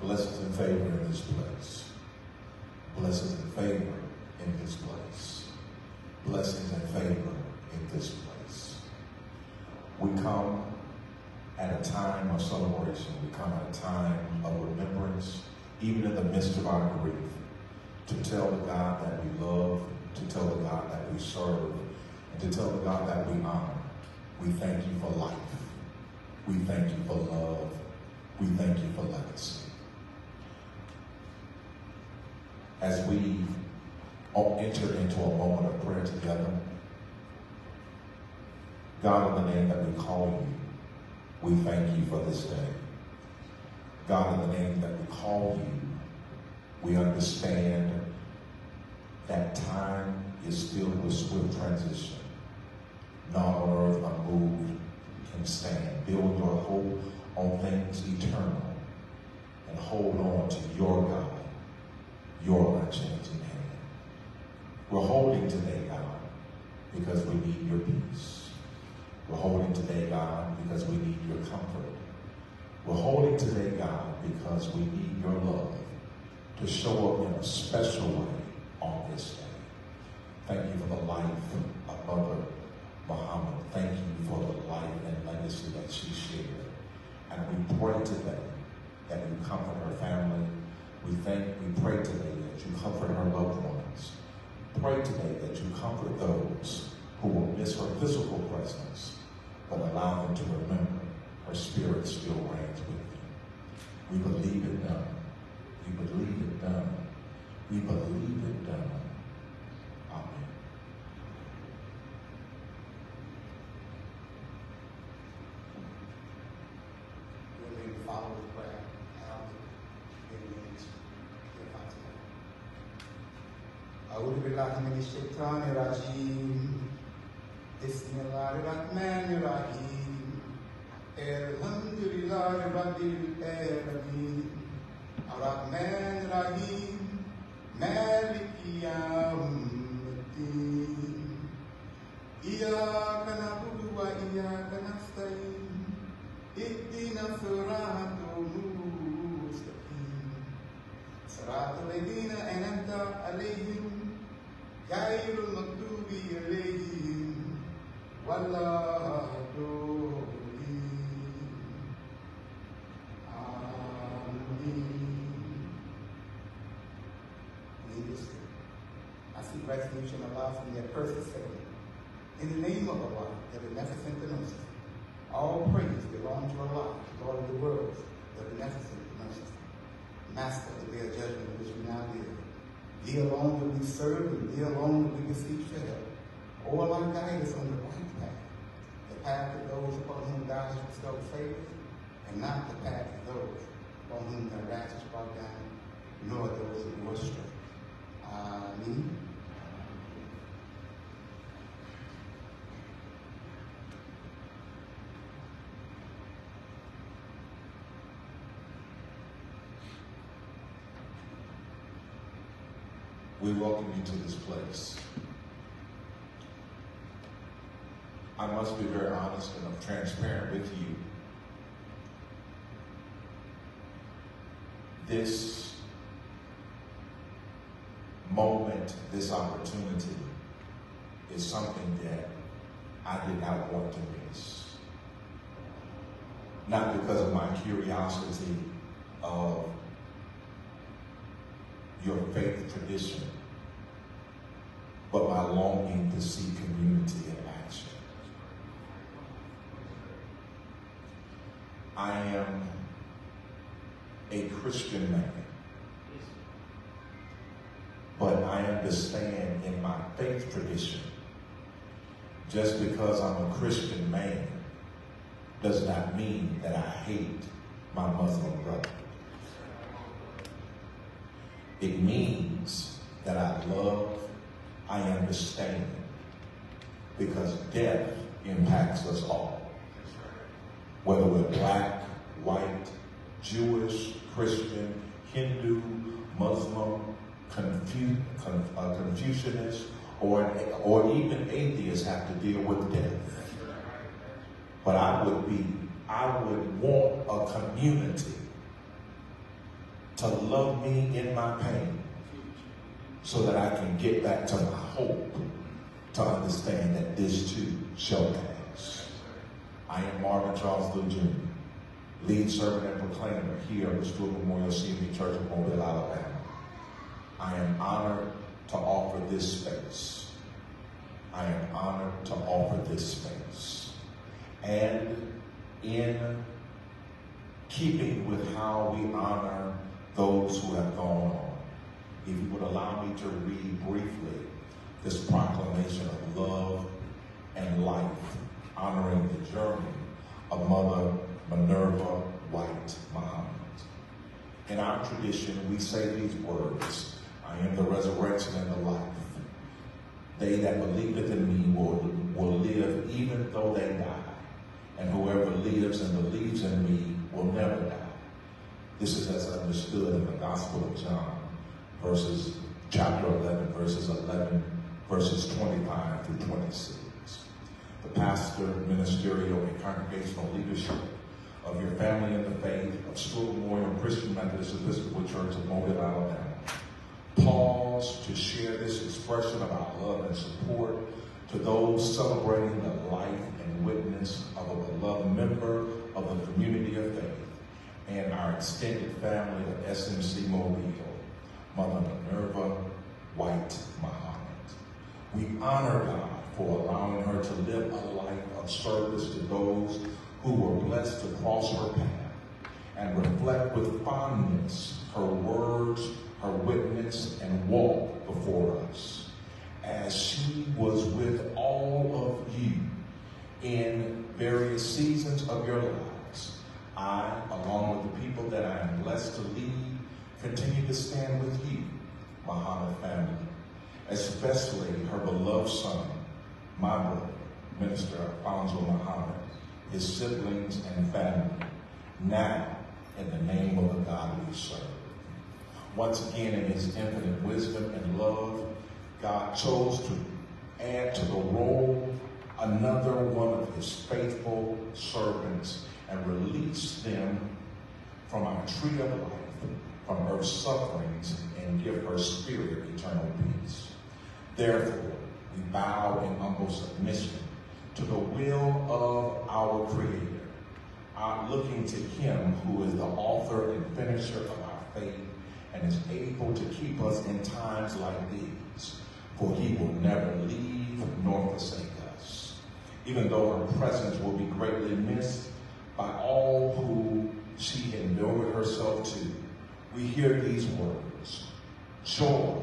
Blessings and favor in this place. Blessings and favor in this place. Blessings and favor in this place. We come at a time of celebration. We come at a time of remembrance, even in the midst of our grief, to tell the God that we love, to tell the God that we serve, and to tell the God that we honor. We thank you for life. We thank you for love. We thank you for legacy. As we enter into a moment of prayer together, God, in the name that we call you, we thank you for this day. God, in the name that we call you, we understand that time is filled with swift transition. None on earth unmoved can stand. Build your hope on things eternal and hold on to your God, your unchanging hand. We're holding today, God, because we need your peace. We're holding today, God, because we need your comfort. We're holding today, God, because we need your love to show up in a special way on this day. Thank you for the life of Mother Muhammed. Thank you for the life and legacy that she shared. And we pray today that you comfort her family. We pray today that you comfort her loved ones. Pray today that you comfort those who will miss her physical presence, but allow them to remember her spirit still reigns with you. We believe it done. We believe it done. We believe it done. Amen. We're going to follow the prayer. أعوذ بالله من الشيطان الرجيم بسم الله الرحمن الرحيم الحمد لله رب العالمين الرحمن الرحيم مالك يوم الدين إياك نعبد وإياك نستعين اهدنا الصراط المستقيم صراط الذين أنعمت عليهم غير المغضوب عليهم ولا الضالين آمين. I seek refuge in Allah from the accursed Satan. In the name of Allah, the beneficent and merciful. All praise belongs to Allah, Lord of the worlds, the beneficent and merciful. Master of the day of judgment in which we now live. Thee alone will we serve, and thee alone will we beseech for help. O Allah, guide us on the right path, the path of those upon whom thou hast bestowed favor, and not the path of those upon whom thy wrath is brought down, nor those who go astray. Amen. We welcome you to this place. I must be very honest and transparent with you. This moment, this opportunity is something that I did not want to miss. Not because of my curiosity of your faith tradition, but my longing to see community in action. I am a Christian man, but I understand in my faith tradition, just because I'm a Christian man does not mean that I hate my Muslim brother. It means that I love, I understand, because death impacts us all. Whether we're black, white, Jewish, Christian, Hindu, Muslim, Confucianist, or even atheists have to deal with death. But I would want a community to love me in my pain so that I can get back to my hope, to understand that this too shall pass. I am Marvin Charles Lee Jr., lead servant and proclaimer here at the Stewart Memorial CME Church of Mobile, Alabama. I am honored to offer this space. I am honored to offer this space. And in keeping with how we honor those who have gone on, if you would allow me to read briefly this proclamation of love and life, honoring the journey of Mother Minerva I, Muhammed. In our tradition, we say these words: I am the resurrection and the life. They that believeth in me will live even though they die. And whoever lives and believes in me will never die. This is as understood in the Gospel of John, chapter 11, verses 25 through 26. The pastor, ministerial, and congregational leadership of your family in the faith of Stewart Memorial Christian Methodist Episcopal Church of Mobile, Alabama, pause to share this expression of our love and support to those celebrating the life and witness of a beloved member of the community of faith and our extended family of SMC Mobile, Mother Minerva I, Muhammed. We honor God for allowing her to live a life of service to those who were blessed to cross her path and reflect with fondness her words, her witness, and walk before us. As she was with all of you in various seasons of your lives, I, along with the people that I am blessed to lead, continue to stand with you, Muhammad family, especially her beloved son, my brother, Minister Alfonso Muhammad, his siblings and family, now in the name of the God we serve. Once again, in his infinite wisdom and love, God chose to add to the roll another one of his faithful servants and release them from our tree of life, from earth's sufferings, and give her spirit eternal peace. Therefore, we bow in humble submission to the will of our Creator, looking to him who is the author and finisher of our faith and is able to keep us in times like these, for he will never leave nor forsake us. Even though her presence will be greatly missed by all who she endeared herself to, we hear these words: joy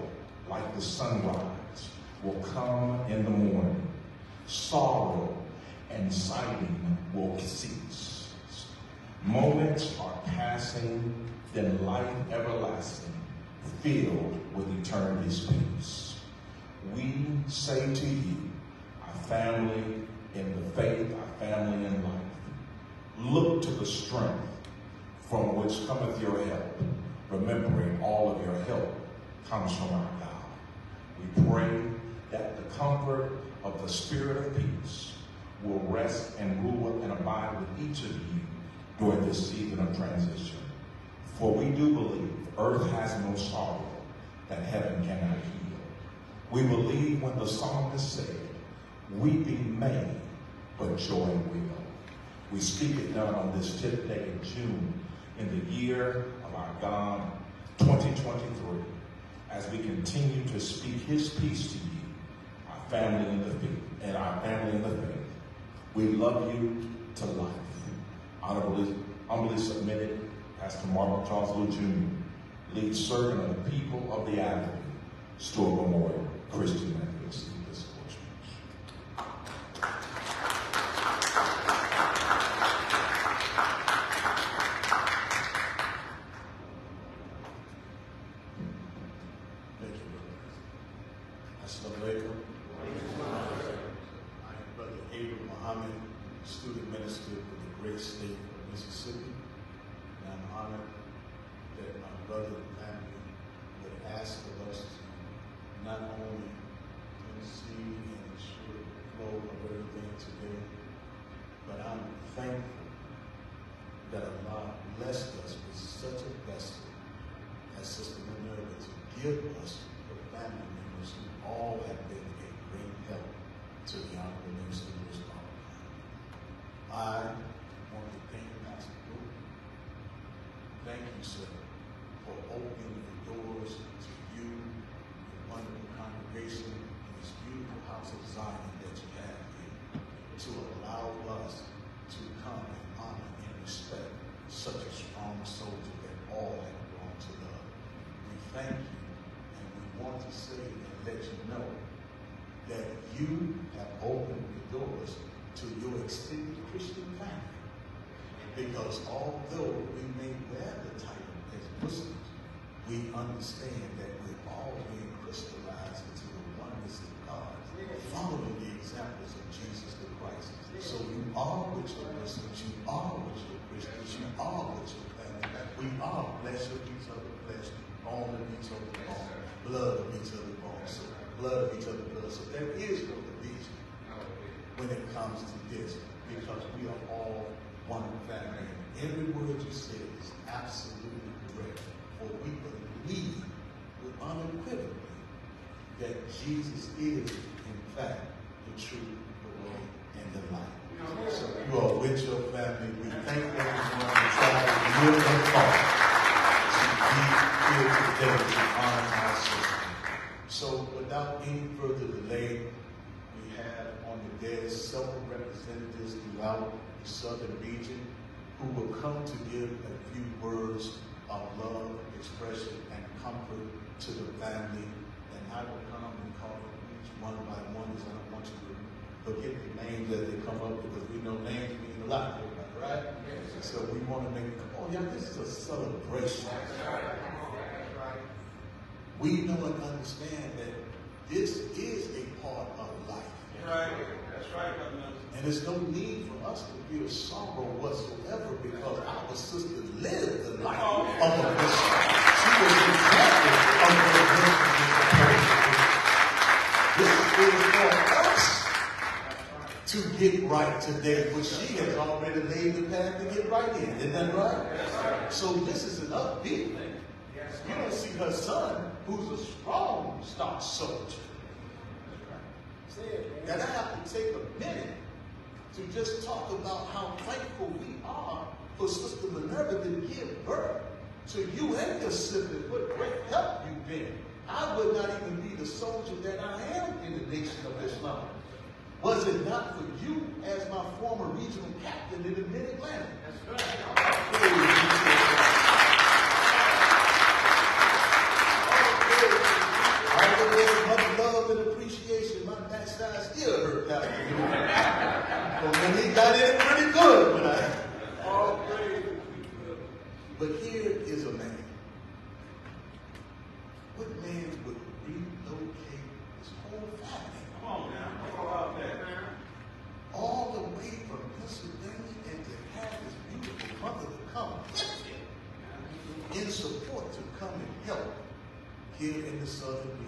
like the sunrise will come in the morning. Sorrow and sighing will cease. Moments are passing, then life everlasting, filled with eternity's peace. We say to you, our family in the faith, our family in life, look to the strength from which cometh your help, remembering all of your help comes from our God. We pray that the comfort of the Spirit of peace will rest and rule and abide with each of you during this season of transition. For we do believe earth has no sorrow that heaven cannot heal. We believe when the psalmist said, weeping may, but joy will. We speak it done on this 10th day of June in the year of our God, 2023, as we continue to speak his peace to you, our family in the faith, and our family in the faith. We love you to life. Humbly submitted, Pastor Marvin Charles Lee Jr., lead servant of the people of the Avenue, Stewart Memorial Christian Methodist Episcopal Church. Thank you, brother. Assalamu alaikum. I am Brother Abram Muhammad, student minister for the great state of Mississippi. And I'm honored that my brother and family would ask of us to not only conceive and ensure the flow of everything today, but I'm thankful that Allah blessed us with such a vessel give us the family members who all have been a great help to the honorable minister of this Bible. I want to thank Pastor Luke. Thank you, sir, for opening the doors to you, the wonderful congregation, in this beautiful house of Zion that you have here, to allow us to come and honor and respect such a strong soldier that all have grown to love. We thank you, and we want to say and let you know that you have opened the doors to your extended Christian family. Because although we may wear the title as Muslims, we understand that we're all being crystallized into the oneness of God, following the examples of Jesus the Christ. So you are with your Muslims, you are with your Christians, you are with your family. We are flesh of each other flesh, bone of each other bone, blood of each other bone, so blood of each other blood. So there is no division when it comes to this, because we are all one family. Every word you said is absolutely correct. For we believe with unequivocally that Jesus is, in fact, the truth, the way, and the life. So you are with your family. We thank everyone for trying to live their part to be here today to honor our sister. So without any further delay, we have on the desk several representatives throughout the southern region who will come to give a few words of love, expression, and comfort to the family. And I will come and call each one by one, because I don't want you to forget the names as they come up, because we know names mean a lot, right? So we want to make it, oh yeah, this is a celebration. We know and understand that this is a part of life. That's right, and there's no need for us to feel sorrow whatsoever, because our sister lived the life of a Christian. She was an example of what this is for us to get right today, which she has already laid the path to get right in. Isn't that right? So this is an upbeat thing. You don't see her son, who's a strong, stock soldier. And I have to take a minute to just talk about how thankful we are for Sister Minerva to give birth to you and your siblings. What great help you've been. I would not even be the soldier that I am in the Nation of Islam. Was it not for you as my former regional captain in the Mid-Atlantic? That's right. Much love and appreciation. My backside still hurt, Pastor. But when he got in pretty good, but here is a man. What man would relocate his whole family? Come on now. How about that? All the way from Pennsylvania, and to have his beautiful mother to come with him in support to come and help here in the southern region.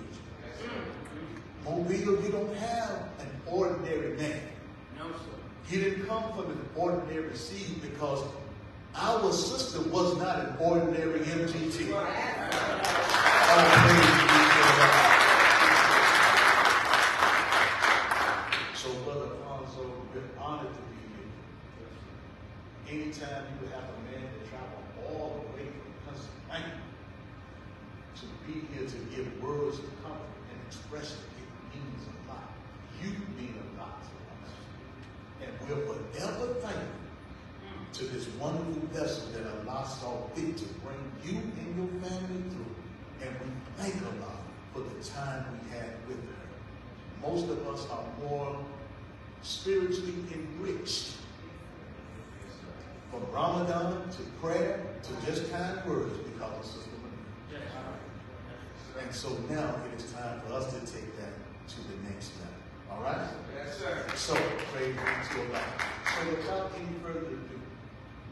Mobile, you don't have an ordinary man. No, sir. He didn't come from an ordinary seed, because our sister was not an ordinary MGT. So, Brother Alfonso, we're honored to be here. Anytime you have a man that traveled all the way from Pennsylvania to be here to give words of comfort and expression, it means a lot. You mean a lot to us. And we're forever thankful to this wonderful vessel that Allah saw fit to bring you and your family through. And we thank Allah for the time we had with her. Most of us are more spiritually enriched. From Ramadan to prayer to just kind words because of Sister Minerva. And so now it is time for us to take that to the next level. All right? Yes, sir. So, praise be to Allah. So without any further ado,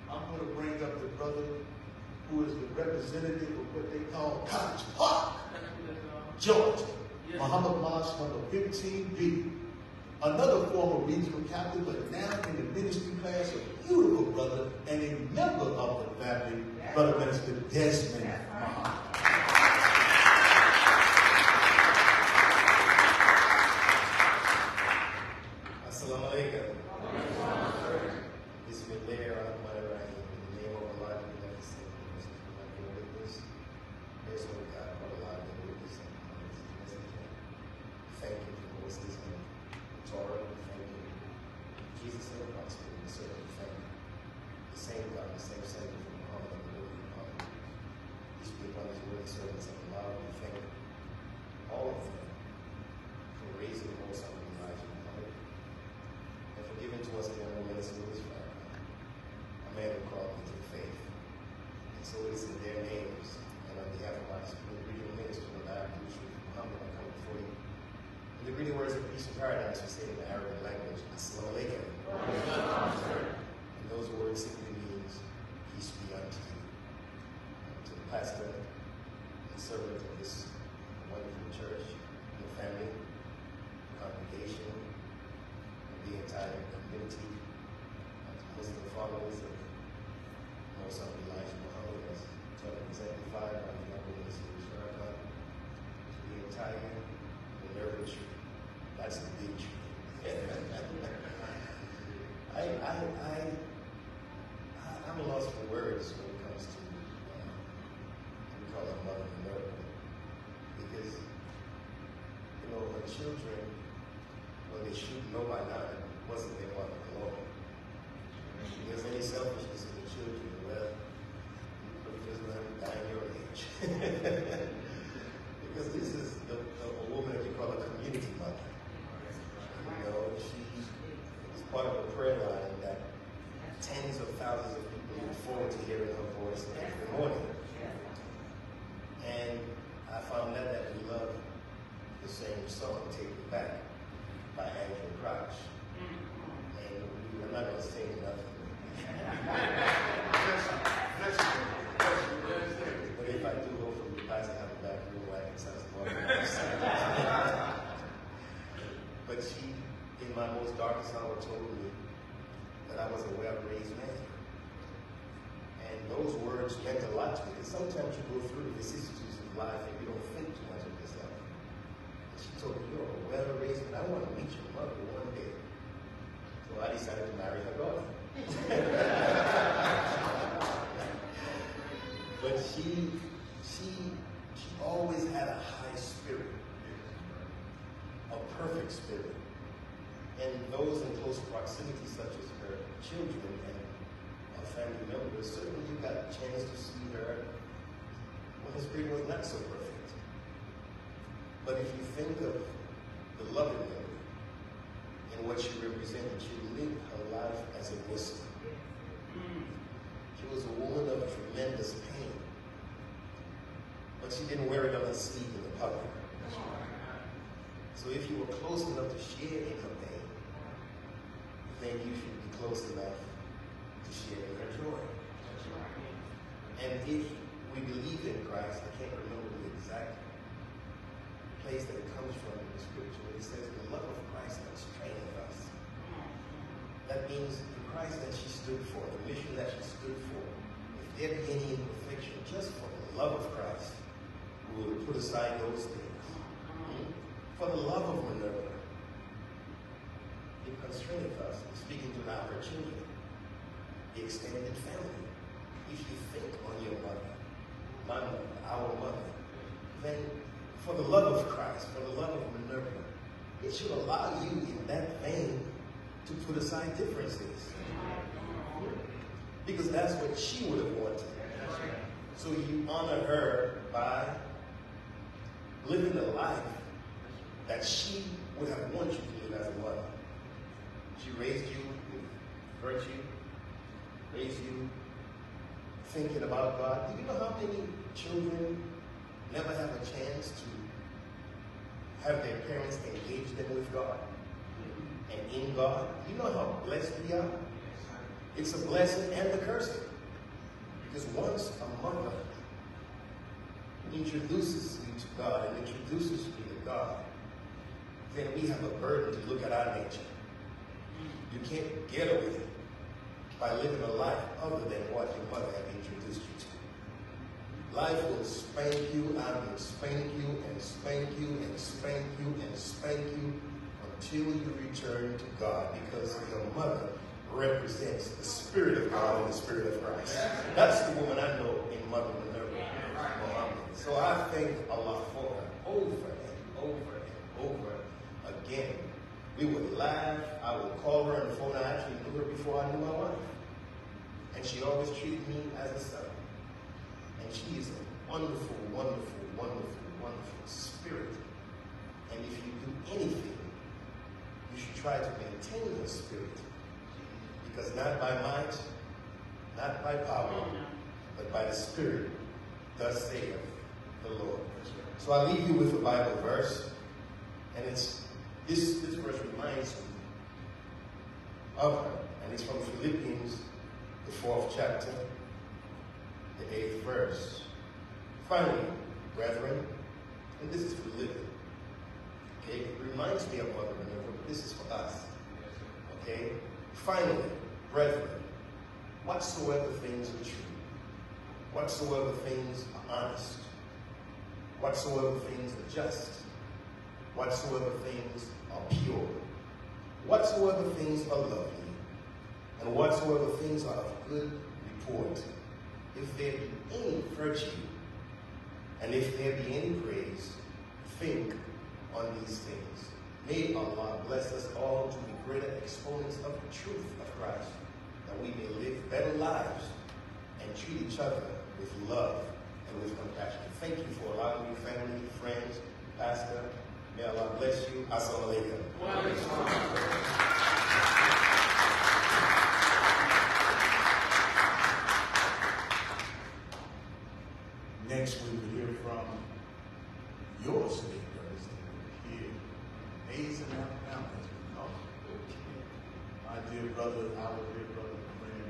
I'm going to bring up the brother who is the representative of what they call College Park, Georgia. Muhammed number 15B. Another former regional captain, but now in the ministry class, a beautiful brother and a member of the family, Brother Minister Desmond Muhammad. Assalamu alaikum. Bismillah ar-Rahman ar-Rahim. In the name of Allah, the Beneficent, the Merciful, and the Witness. There's no God but Allah, the Witness, and Muhammad is His messenger. Thank you for Moses and Torah. Thank you. Jesus and the Gospel, we certainly thank you. The same God, the same Savior for Muhammad and the Holy Muhammad. Peace be upon His word servants of Allah. We thank all of them for raising the most honorable Elijah Muhammad and for giving to us the honorable minister of His family, a man who called me to faith. And so it is in their names and on behalf of our regional minister of our Muhammad, I come before you. In the greeting words of peace and paradise, we say in the Arabic language, Assalamu alaikum. And those words simply means peace be unto you. To the pastor and servant of this wonderful church, the family, the congregation, and the entire community, and to Muslim followers of Most Honorable Elijah Muhammad, as exemplified by the Honorable Minister of Sharia, to the entire Minerva I. That's the big tree. I'm a loss for words when it comes to we call it Mother Minerva, because when children, when they should know by now, it wasn't their mother alone. If there's any selfishness in the children, well, you just let them die in your age. Because this is a woman that you call a community mother. She is part of a prayer line that tens of thousands of people look forward to hearing her voice every morning. And I found that we love the same song, Take Me Back, by Andrew Crouch. And I'm not going to sing nothing. But if I do, hopefully you guys have a back room where I can sense the Lord. But she, in my most darkest hour, told me that I was a well-raised man. And those words meant a lot to me. Because sometimes you go through the vicissitudes of life and you don't think too much of yourself. And she told me, you're a well-raised man. I want to meet your mother one day. So I decided to marry her daughter. But she always had a high spirit, a perfect spirit. And those in close proximity, such as her children and her family members, certainly you got a chance to see her when her spirit was not so perfect. But if you think of the loving memory and what she represented, she lived her life as a Muslim. She was a woman of tremendous pain, but she didn't wear it on her sleeve in the public. So if you were close enough to share in her pain, then you should be close enough to share in her joy. And if we believe in Christ, I can't remember the exact place that it comes from in the scripture. It says the love of Christ constraineth us. That means the Christ that she stood for, the mission that she stood for, if there be any imperfection, just for the love of Christ, we will put aside those things. For the love of Minerva, it constraineth us, speaking to now her children, the extended family. If you think on your mother, my mother, our mother, then for the love of Christ, for the love of Minerva, it should allow you in that vein to put aside differences. Because that's what she would have wanted. So you honor her by living a life that she would have wanted you to live as a mother. She raised you with virtue, raised you thinking about God. Do you know how many children never have a chance to have their parents engage them with God and in God? Do you know how blessed we are? It's a blessing and a cursing. Because once a mother introduces you to God and introduces you to God, then we have a burden to look at our nature. You can't get away by living a life other than what your mother had introduced you to. Life will spank you, I will spank you and spank you and spank you and spank you until you return to God, because your mother represents the Spirit of God and the Spirit of Christ. That's the woman I know in Mother Minerva, Muhammed. So I thank Allah for her over and over and over again. We would laugh. I would call her on the phone. I actually knew her before I knew my wife. And she always treated me as a son. And she is a wonderful, wonderful, wonderful, wonderful spirit. And if you do anything, you should try to maintain your spirit. Because not by might, not by power, but by the Spirit, thus saith the Lord. So I leave you with a Bible verse, and it's this verse reminds me of her, and it's from Philippians, the 4th chapter, the 8th verse. Finally, brethren, and this is for living. Okay, it reminds me of Mother Minerva, but this is for us. Okay, finally, brethren, whatsoever things are true, whatsoever things are honest, whatsoever things are just, whatsoever things are pure, whatsoever things are lovely, and whatsoever things are of good report, if there be any virtue, and if there be any praise, think on these things. May Allah bless us all to be greater exponents of the truth of Christ, that we may live better lives and treat each other with love and with compassion. Thank you for allowing me, family, friends, pastor. May Allah bless you. Assalamu alaikum. Next, we will hear from your state representative here. Amazing Alabama, as we call it. My dear brother, our dear brother, friend,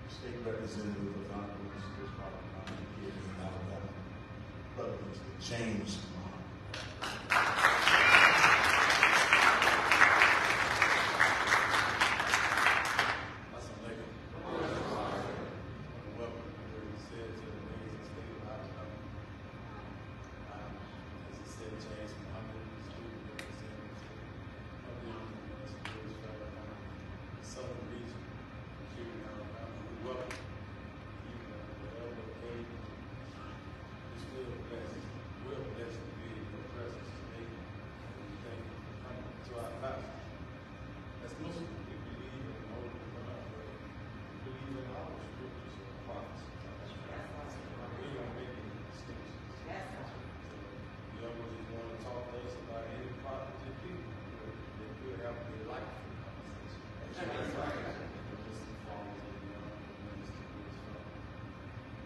state representative of Honorable Stewart here in Alabama, Brother Mr. James Muhammed.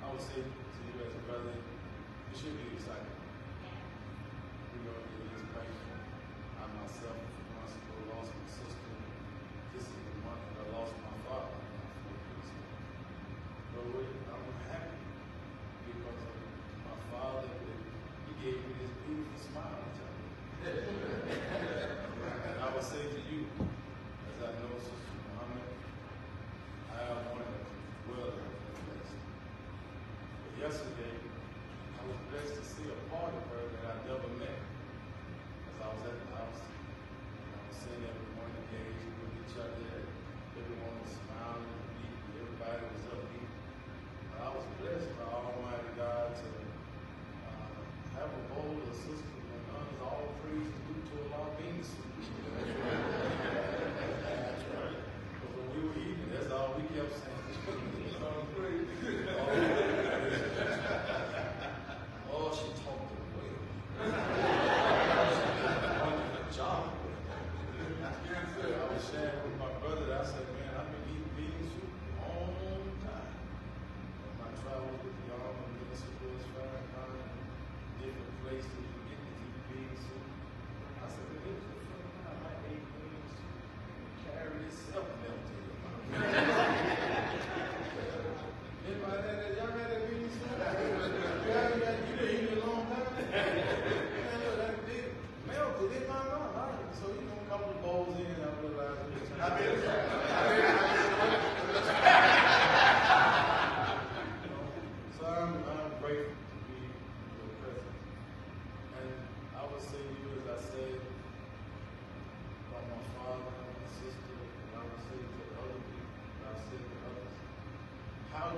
I would say to you as a brother, you should be excited. You know, it is painful. I myself, once ago, lost my sister. This is the month that I lost my father. But I'm happy because of my father. He gave me this beautiful smile. And I would say to you, as I know Sister Muhammad, I have one of well. Yesterday, I was blessed to see a part of her that I never met. As I was at the house, I was seeing everyone engaged with each other, everyone was smiling, everybody was upbeat. And I was blessed by Almighty God to have a bowl of sister when none is all praise is due to Allah being because when we were eating, that's all we kept saying.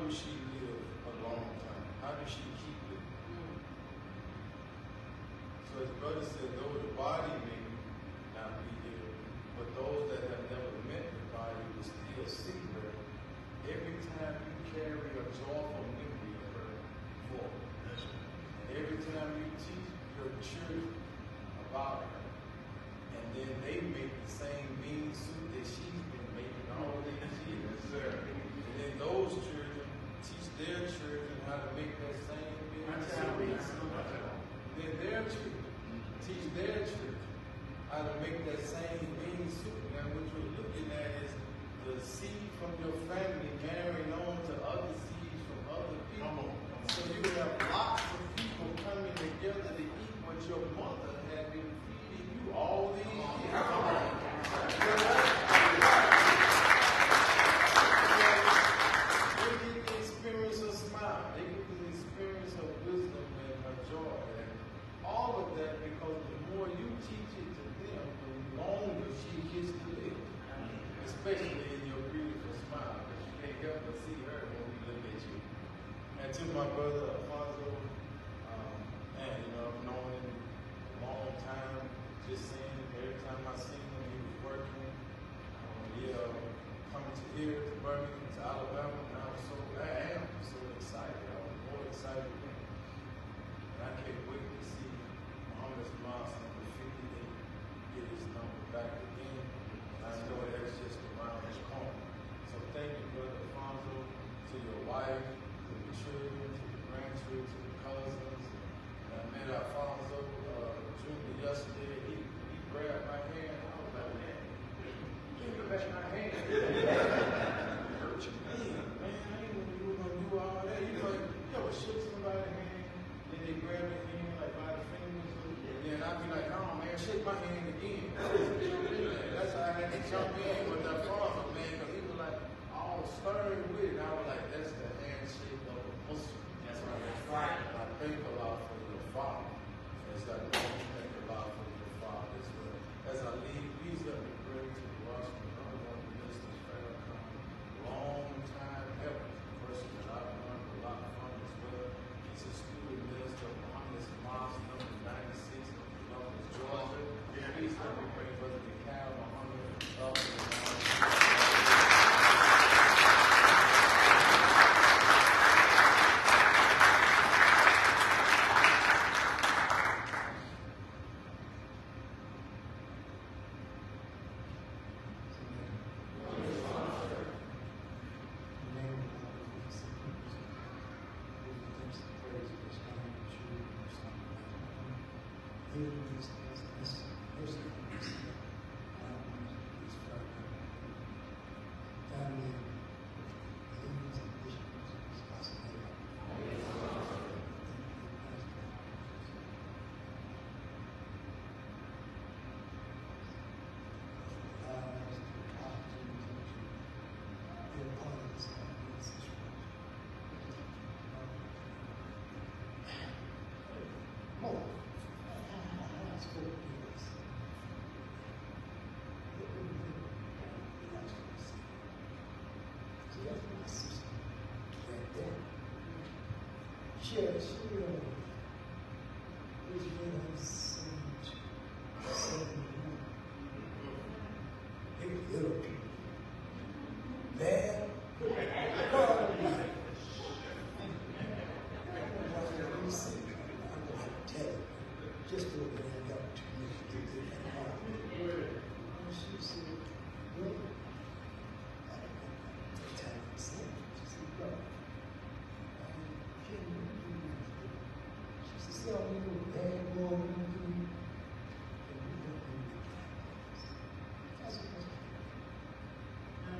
do she live a long time? How does she keep it? So his brother said, though the body may not be here, but those that have never met the body will still see her. Every time you carry a joyful memory of her forward. And every time you teach your children about her, and then they make the same bean soup that she's been making all these years. And then those children teach their children how to make that same bean soup. Then their children teach their children how to make that same bean soup. Now what you're looking at is the seed from your family marrying on to other seeds from other people. So you have lots of people coming together to eat what your mother had been feeding you all these years. They get to experience her smile. They get to experience her wisdom and her joy. And all of that because the more you teach it to them, the longer she gets to live. Especially in your beautiful smile. Because you can't help but see her when we look at you. And to my brother Alfonso, man, you know, I've known him a long time. Just seeing him every time I seen him, he was working. Coming to here, to Birmingham, to Alabama, and I am so excited. I was more excited than him. And I can't wait to see Muhammad's mosque number 58 get his number back again. I know that's just around his corner. So thank you, Brother Alfonso, to your wife, to the children, to the grandchildren, to the cousins. And I met Alfonso Jr. yesterday. He grabbed my hand. I was like, man, give me back my hand. Hurt your hand, man. I didn't know you were going to do all that. You know, you ever shook somebody's hand, then they grab your hand like by the fingers, and then I'd be like, oh man, shake my hand again. That's how I had to jump in with that father, man, because he was like all stirred with it. And I was like, that's the handshake of a Muslim. That's right. And I thank Allah for your father. As I know you thank Allah for your father as well. As I leave, please let me pray to the Russian Honorable Minister Farrakhan. Long time help, a person that I've learned a lot from as well. He's a student minister of Muhammad's Mosque, number 96 of Columbus, Georgia. Please let me pray for the Cal Muhammad of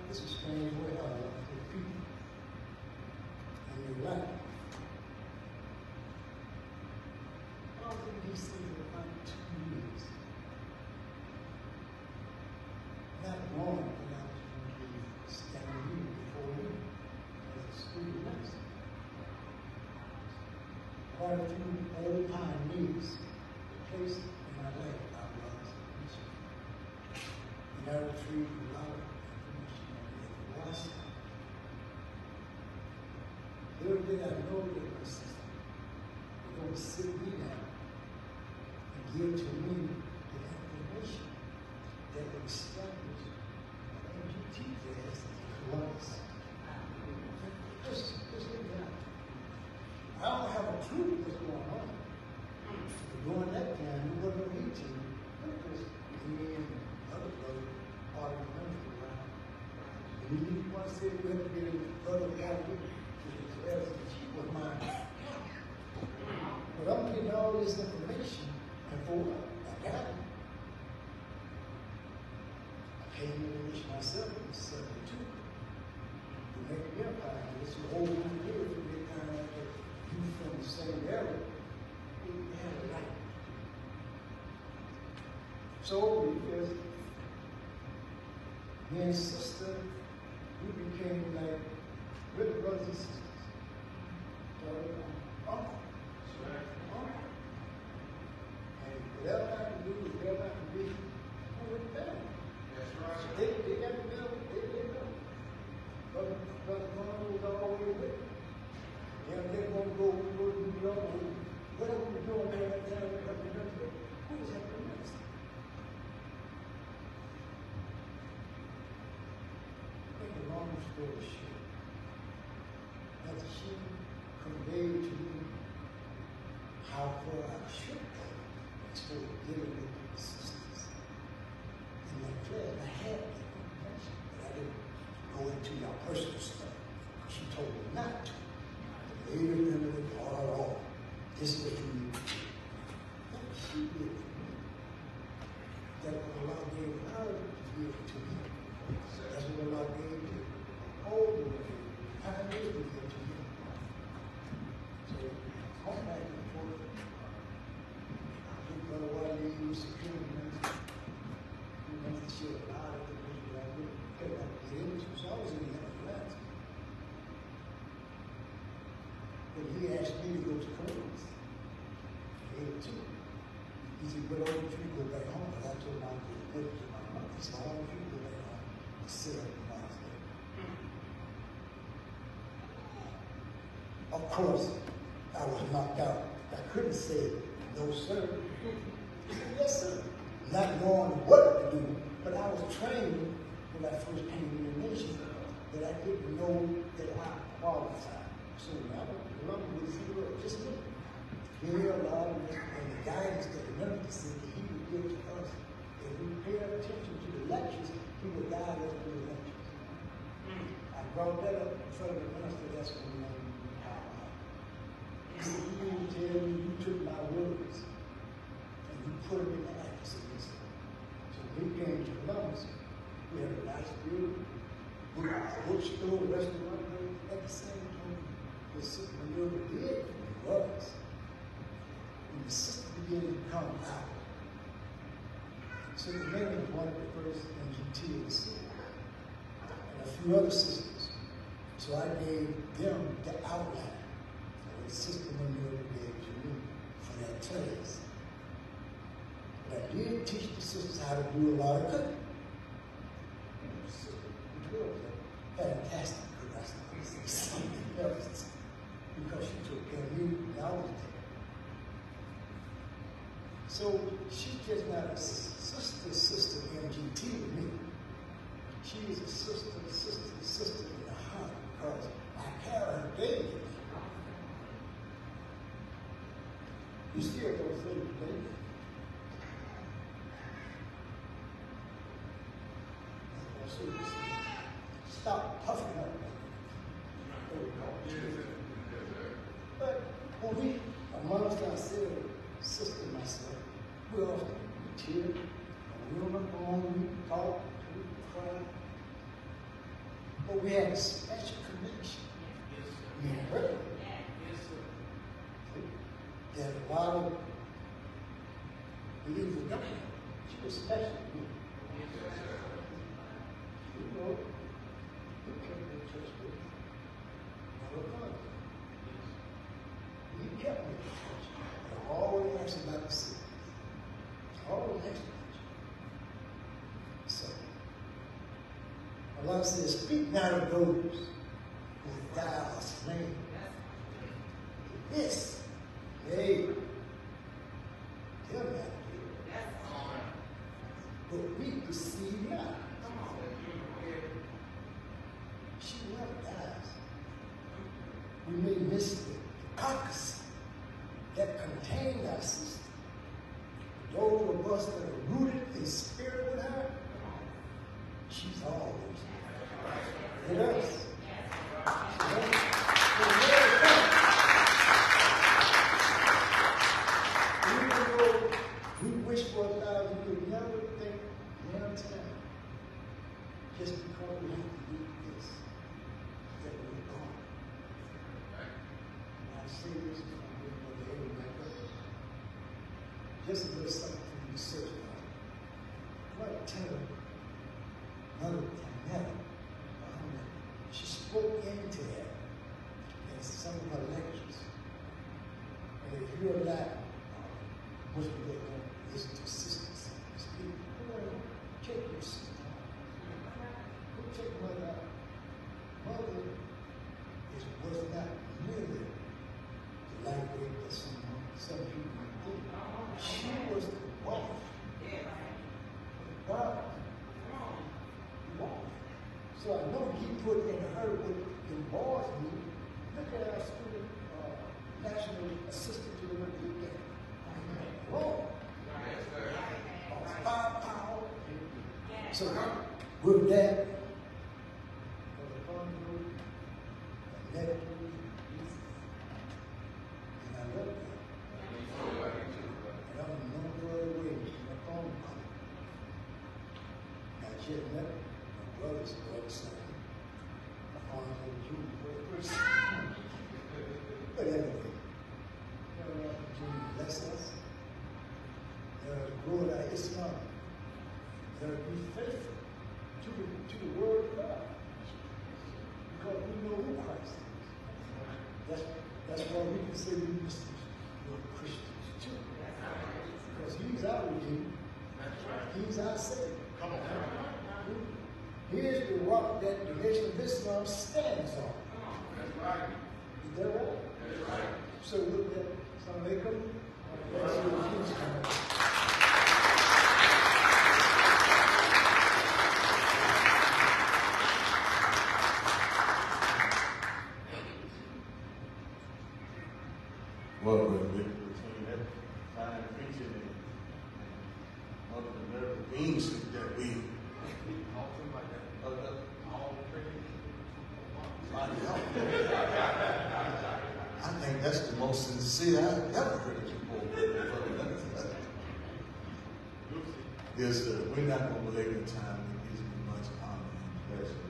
This is strange way for people. And you're right. I don't think these things are about 2 years. Not long when I was going to be standing before you as a student minister. Quite a few old pioneers placed in my life I was Minerva I, to sit me down and give to me the information that would establish an MGT class in Columbus. Just look down. I don't have a clue what's going on. During that time, we wasn't on YouTube. Because me and other brothers part of the country around. And you want to say we have to get a brother down with she was mine. But I'm getting all this information, and for what? I got it. I came to English myself in 72. The American Empire, this is old years, we kind of like you from the same era. We had a right. So, because me and sister, we became like real brothers and sisters. Uncle. And whatever I can do, whatever I can be, I went down. That's right. So they got to know, they know. Brother Conor was always with me. Yeah, they're going to go to New York, whatever we're doing there, who was that the minister? Make a long story short. After she conveyed to me how far I should go instead of dealing with the sisters in my class. I had that information, but I didn't go into your personal stuff. She told me not to. Leave it in the all. This is what you need to do. What she did for me, that what Allah gave her to give to me. That's what Allah gave to all the way. I gave it to me. So, going back and forth, Brother Wiley was security minister. He wanted to share a lot of things that I really could not get into. So I was in the other class. But he asked me to go to Columbus. I ate it too. He said, but I want you to go back home. But I told him I was going to go to my mother. He said, I want you to go back home and sit up in my there. Of course, I was knocked out. I couldn't say, no, sir. He said, yes, sir. Not knowing what to do, but I was trained when I first came to the nation that I didn't know that I qualified. So now, remember what he wrote, just look. Hear a lot of this, and the guidance that the minister said that he would give to us. If we pay attention to the lectures, he would guide us through the lectures. I brought that up in front of the minister, that's when we learned how. He said, you didn't tell me, you took my words, and you put them in the action. So we came to Columbus, we had a nice building, bookstore, restaurant, at the same time, the sister Minerva did for us. And the sister began to come out. So the man was one of the first MGT in the city, and a few other sisters. So I gave them the outline of what Sister Minerva gave to me for that class. But I did teach the sisters how to do a lot of cooking. Sister Minerva fantastic cook. I said, something else. Because she took care of me and I was there. So she's just not a sister MGT with me. She is a sister in the heart because I carry her daily. You still don't say daily. Stop puffing up. But when we, amongst ourselves, sister and myself, we often tear, and we on the phone, we talk, we cry. But we had a special connection. Me and her. There's a lot of believers don't have. She was special to me. You know, we came to church with me. Never fun. You kept me in church. I always asked about the sick. Always asked about you. So, Allah says, speak not of those who thou hast slain. This Hey, they're not here. But we perceive not. She never dies. We may miss the carcass that contained our sister. Those of us that are rooted in spirit with her, she's always with us. Even though we wish for 1,000 years, we never think one time, just because we have to do this, that we're gone. And I say this from the head of my brother. Just a little something for you to search about. What tell Mother Janazah, she spoke into that in some of her lectures. And if you're not, most people don't listen to sisters speak. Check your sister out. Go check Mother out. Mother was not merely the lightweight that some people might think. She was the wife. God. So I know he put in her what involves me. Look at our student, national assistant to the Olympic game. Wrong. Power. So with that, for the fun group, and let it be, and I love you. And I'm no further away from my phone call. Not yet met my brother's son. I found out Junior for the first time. But anyway, Junior bless us. Grow out Islam. Be faithful to the word of God. Because we know who Christ is. That's why we can say we Muslims, we're Christians too. Because he's our Redeemer. He's our Savior. Come on. Here's the rock that the nation of Islam stands on. That's right. Is that right? That's right. So with that, Assalamu alaikum. Well, between that fine preaching and Mother Minerva I that we I think that's the most sincere I've ever heard you quote. Yes, sir. We're not going to belabor the time. It gives me much honor and pleasure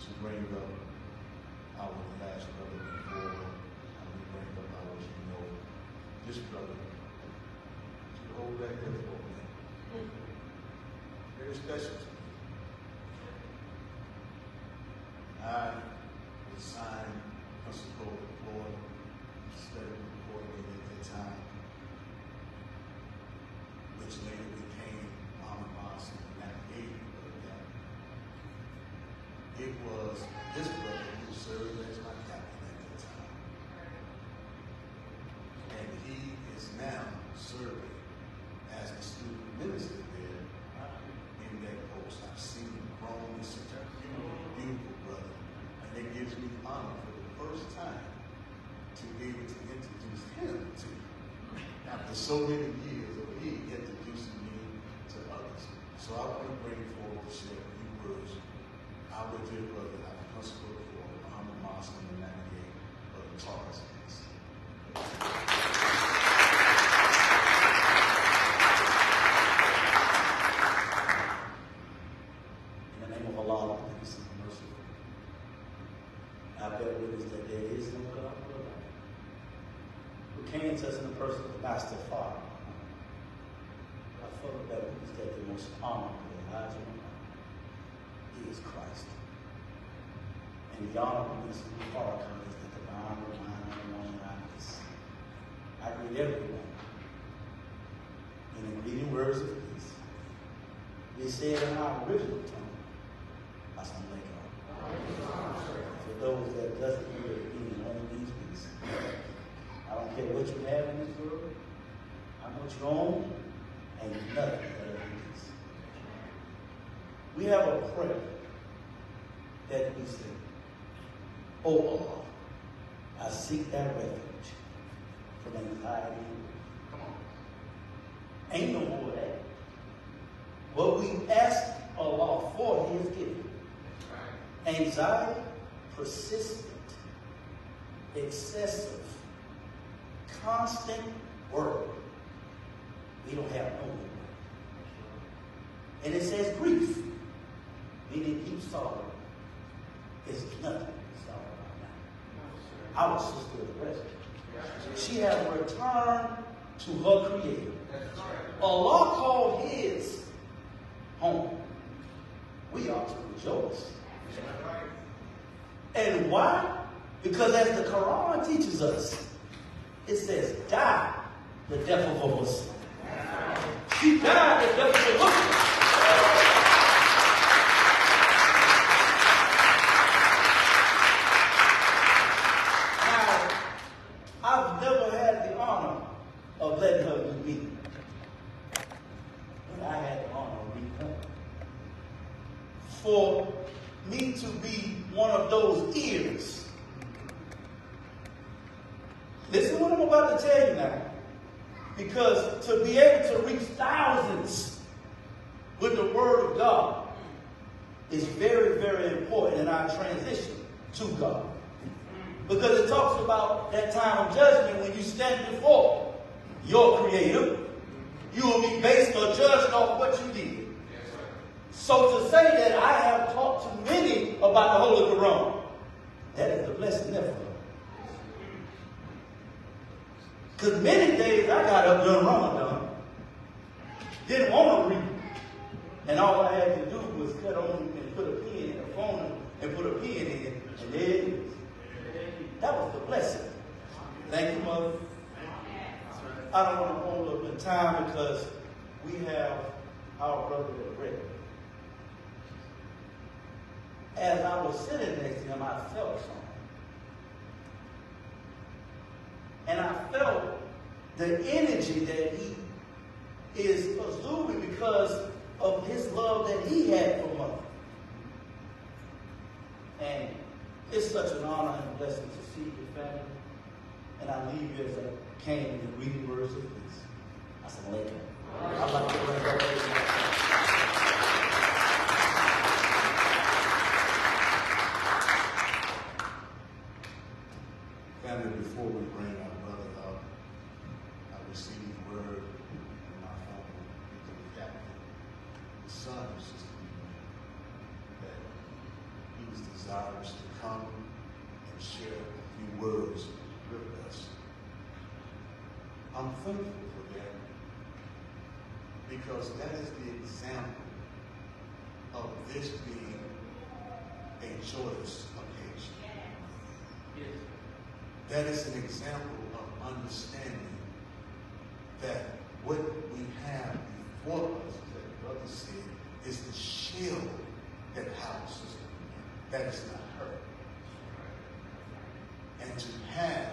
to bring up our last brother before we bring up our, this brother. To hold that there for me. Very special to me. I was signed principal employee, study coordinator at that time, which later became Muhammed I. It was this brother who served as my captain at that time. And he is now serving as the student minister there in that post. I've seen him grown. He's such a beautiful brother. And it gives me honor for the first time to be able to introduce him to you. After so many years of he introducing me to others. So I want to bring forward to share a few words. Our dear brother, our principal for Muhammad Mosque and the Navigate of the Taurus case. In the name of Allah, peace and mercy. I bear witness that there is no God but Allah, who came to us in the person of the Master Father. I further bear witness that the most honorable Elijah He is Christ. And the honorableness of the Father is the divine reminder of one another. I greet everyone in the greeting words of peace. They said in our original tongue, Assalamu alaikum. For those that doesn't hear the meaning only means peace. I don't don't care what you have in this world, how much you own, ain't nothing better than this. We have a prayer that we say, "Oh Allah, I seek thy refuge from anxiety." Come on. Ain't no more of that. What we ask Allah for, He has given. Anxiety, persistent, excessive, constant worry. We don't have no more. And it says grief, meaning deep sorrow, is nothing to sorrow about now. Our sister is rescued. She has returned to her Creator. Allah called His home. We ought to rejoice. And why? Because as the Quran teaches us, it says, die the death of a Muslim. She died the death of a Muslim. Now, I've never had the honor of letting her meet me. But I had the honor of meeting her. For me to be one of those ears. Listen to what I'm about to tell you now. Because to be able to reach thousands with the Word of God is very, very important in our transition to God. Because it talks about that time of judgment when you stand before your Creator. You will be based or judged off what you did. So to say that I have talked to many about the Holy Quran, that is the blessing never. Because many days I got up during Ramadan, didn't want to read. And all I had to do was cut on and put a pen in a phone and put a pen in, and there it is. That was the blessing. Thank you, Mother. I don't want to hold up the time because we have our brother that read. As I was sitting next to him, I felt something. And I felt the energy that he is assuming because of his love that he had for Mother. And it's such an honor and blessing to see your family. And I leave you as I came in the reading words of peace. Assalamu alaikum. I'd like to bring up family, before we bring our brother up, I received word from my home to the captain, the son of Sister Eva, that he was desirous to come and share a few words with us. I'm thankful for that because that is the example of this being a joyous occasion. That is an example of understanding that what we have before us, as the brother said, is the shield that houses us. That is not her. And to have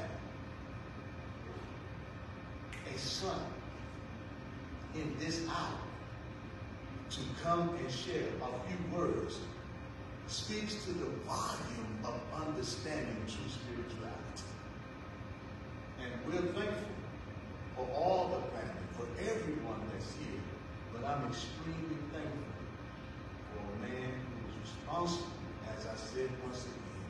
a son in this hour to come and share a few words speaks to the volume of understanding true spirituality. And we're thankful for all the family, for everyone that's here. But I'm extremely thankful for a man who was responsible, as I said once again,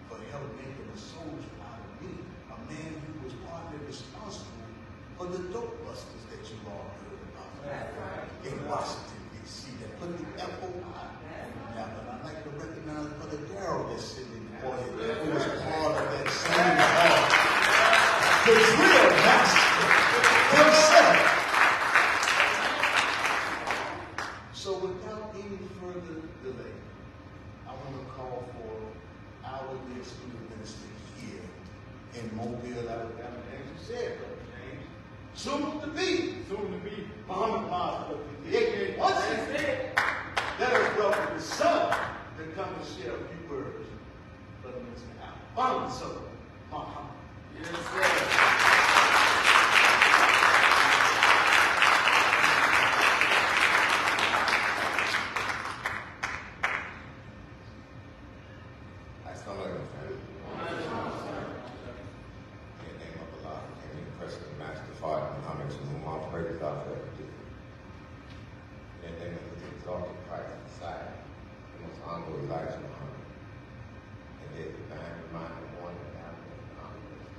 for helping making a soldier out of me. A man who was partly responsible for the dope busters that you all heard about in Washington, D.C. that put the FOI. Now, but I'd like to recognize Brother Darrell that's sitting in the audience, who was part of that same hall. The real master himself. So without any further delay, I want to call for our dear student minister here in Mobile, Alabama. James, you said, Brother James. Soon to be Muhammed I. Once he said, let us welcome his son to come and share a few words. Brother Minister Al. Muhammad, Muhammad. Yes, sir. Assalamualaikum. In the name of Allah, and in the presence of the Master Father, Muhammed, to whom all praise God for every day. In the name of His exalted Christ, Messiah, the most honorable Elijah Muhammad. And their divine reminder, one and now,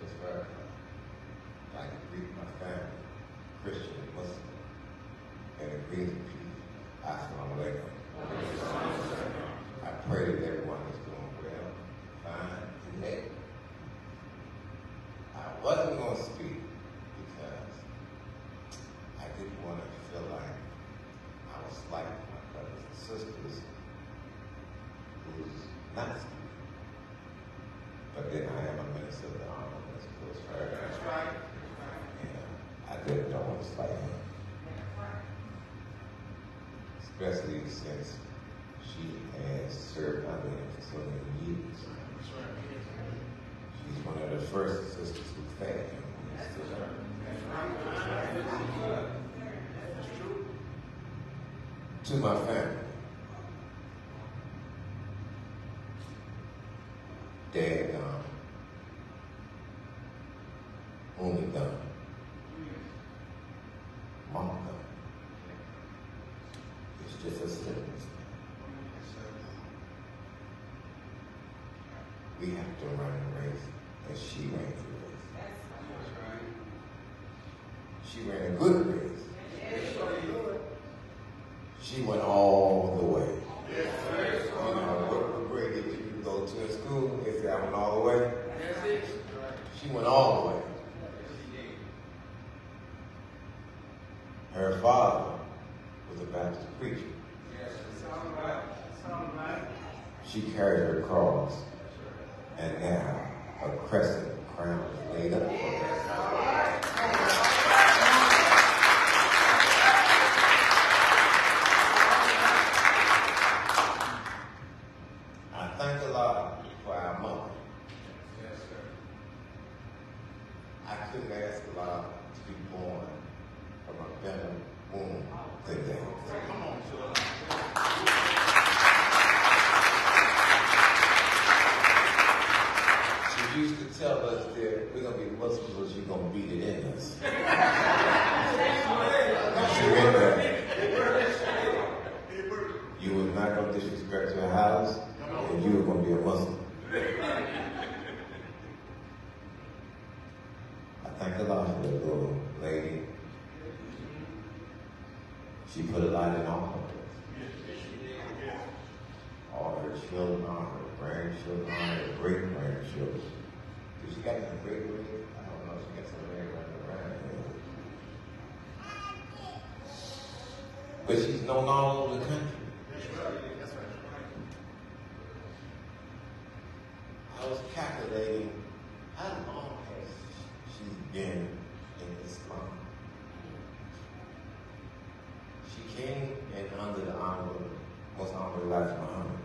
just forever. I can greet my family, Christian and Muslim, and agree to peace. Assalamualaikum. I pray that everyone is doing well, fine, today. I wasn't going to speak because I didn't want to feel like I was like my brothers and sisters who's not speaking. But then I am a minister of the honor, as close friend. That's right. And I didn't know what it's like. Especially since she has served under him for so many years. She's one of the first sisters who fed him. To my family, Dad gone, Umi gone, Mom gone. It's just a sentence. We have to run the race as she ran the race. She ran a good race. She went all the way. You know, what grade did you go to in school? If I went all the way? She went all the way. Her father was a Baptist preacher. She carried her cross, and now a crescent crown is laid up for her. I thank Allah for our mother. I couldn't ask Allah to be born from a better womb than that. She used to tell us that we're going to be Muslims, you're going to beat it in us. And she meant that. You were not going to disrespect your house, and you were going to be a Muslim. I thank Allah for that little lady. She put a light in all of us. All her children, all her grandchildren, all her great-grandchildren. Did she got any great-great? I don't know. She got some running around here. But she's known all over the country. I was calculating how long has she been in Islam. She came in under the most honorable Elijah Muhammad.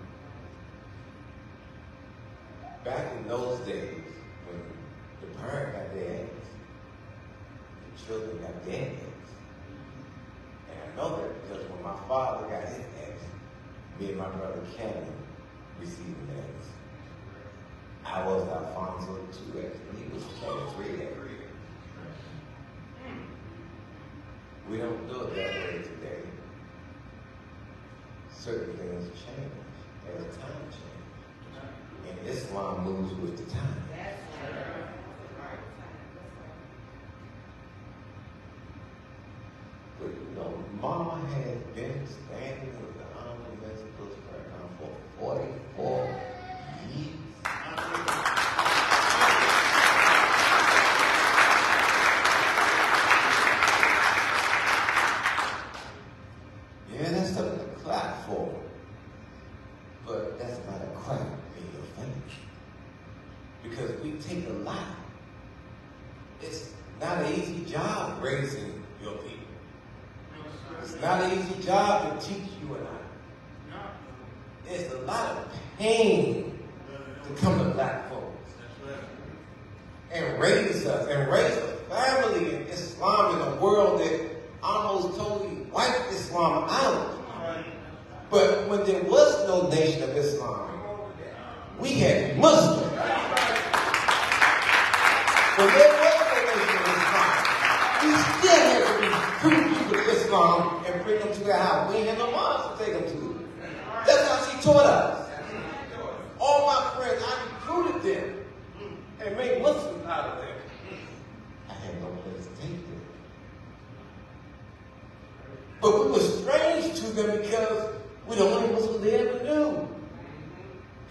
Back in those days, when the parent got their eggs, the children got their eggs. And I know that because when my father got his eggs, me and my brother Kevin received eggs. I was Alfonso 2X, and he was Kevin 3X. We don't do it that way today. Certain things change as time changes. And Islam moves with the time. But you know, Mama has been standing with the Honorable Mexico's program for 44 years. Yeah, that's something to clap for. But that's not a clap in your face. Because we take a lot. It's not an easy job raising your people. It's not an easy job to teach you and I. It's a lot of pain to come to black folks and raise us and raise a family in Islam in a world that almost totally wiped Islam out. But when there was no nation of Islam, We had Muslims. When there was no nation of Islam, we still had to recruit people to Islam and bring them to their house. We ain't had no mosque to take them to. That's how she taught us. All my friends, I recruited them and made Muslims out of them. I had no place to take them. But we were strange to them because we're the only Muslims they ever knew.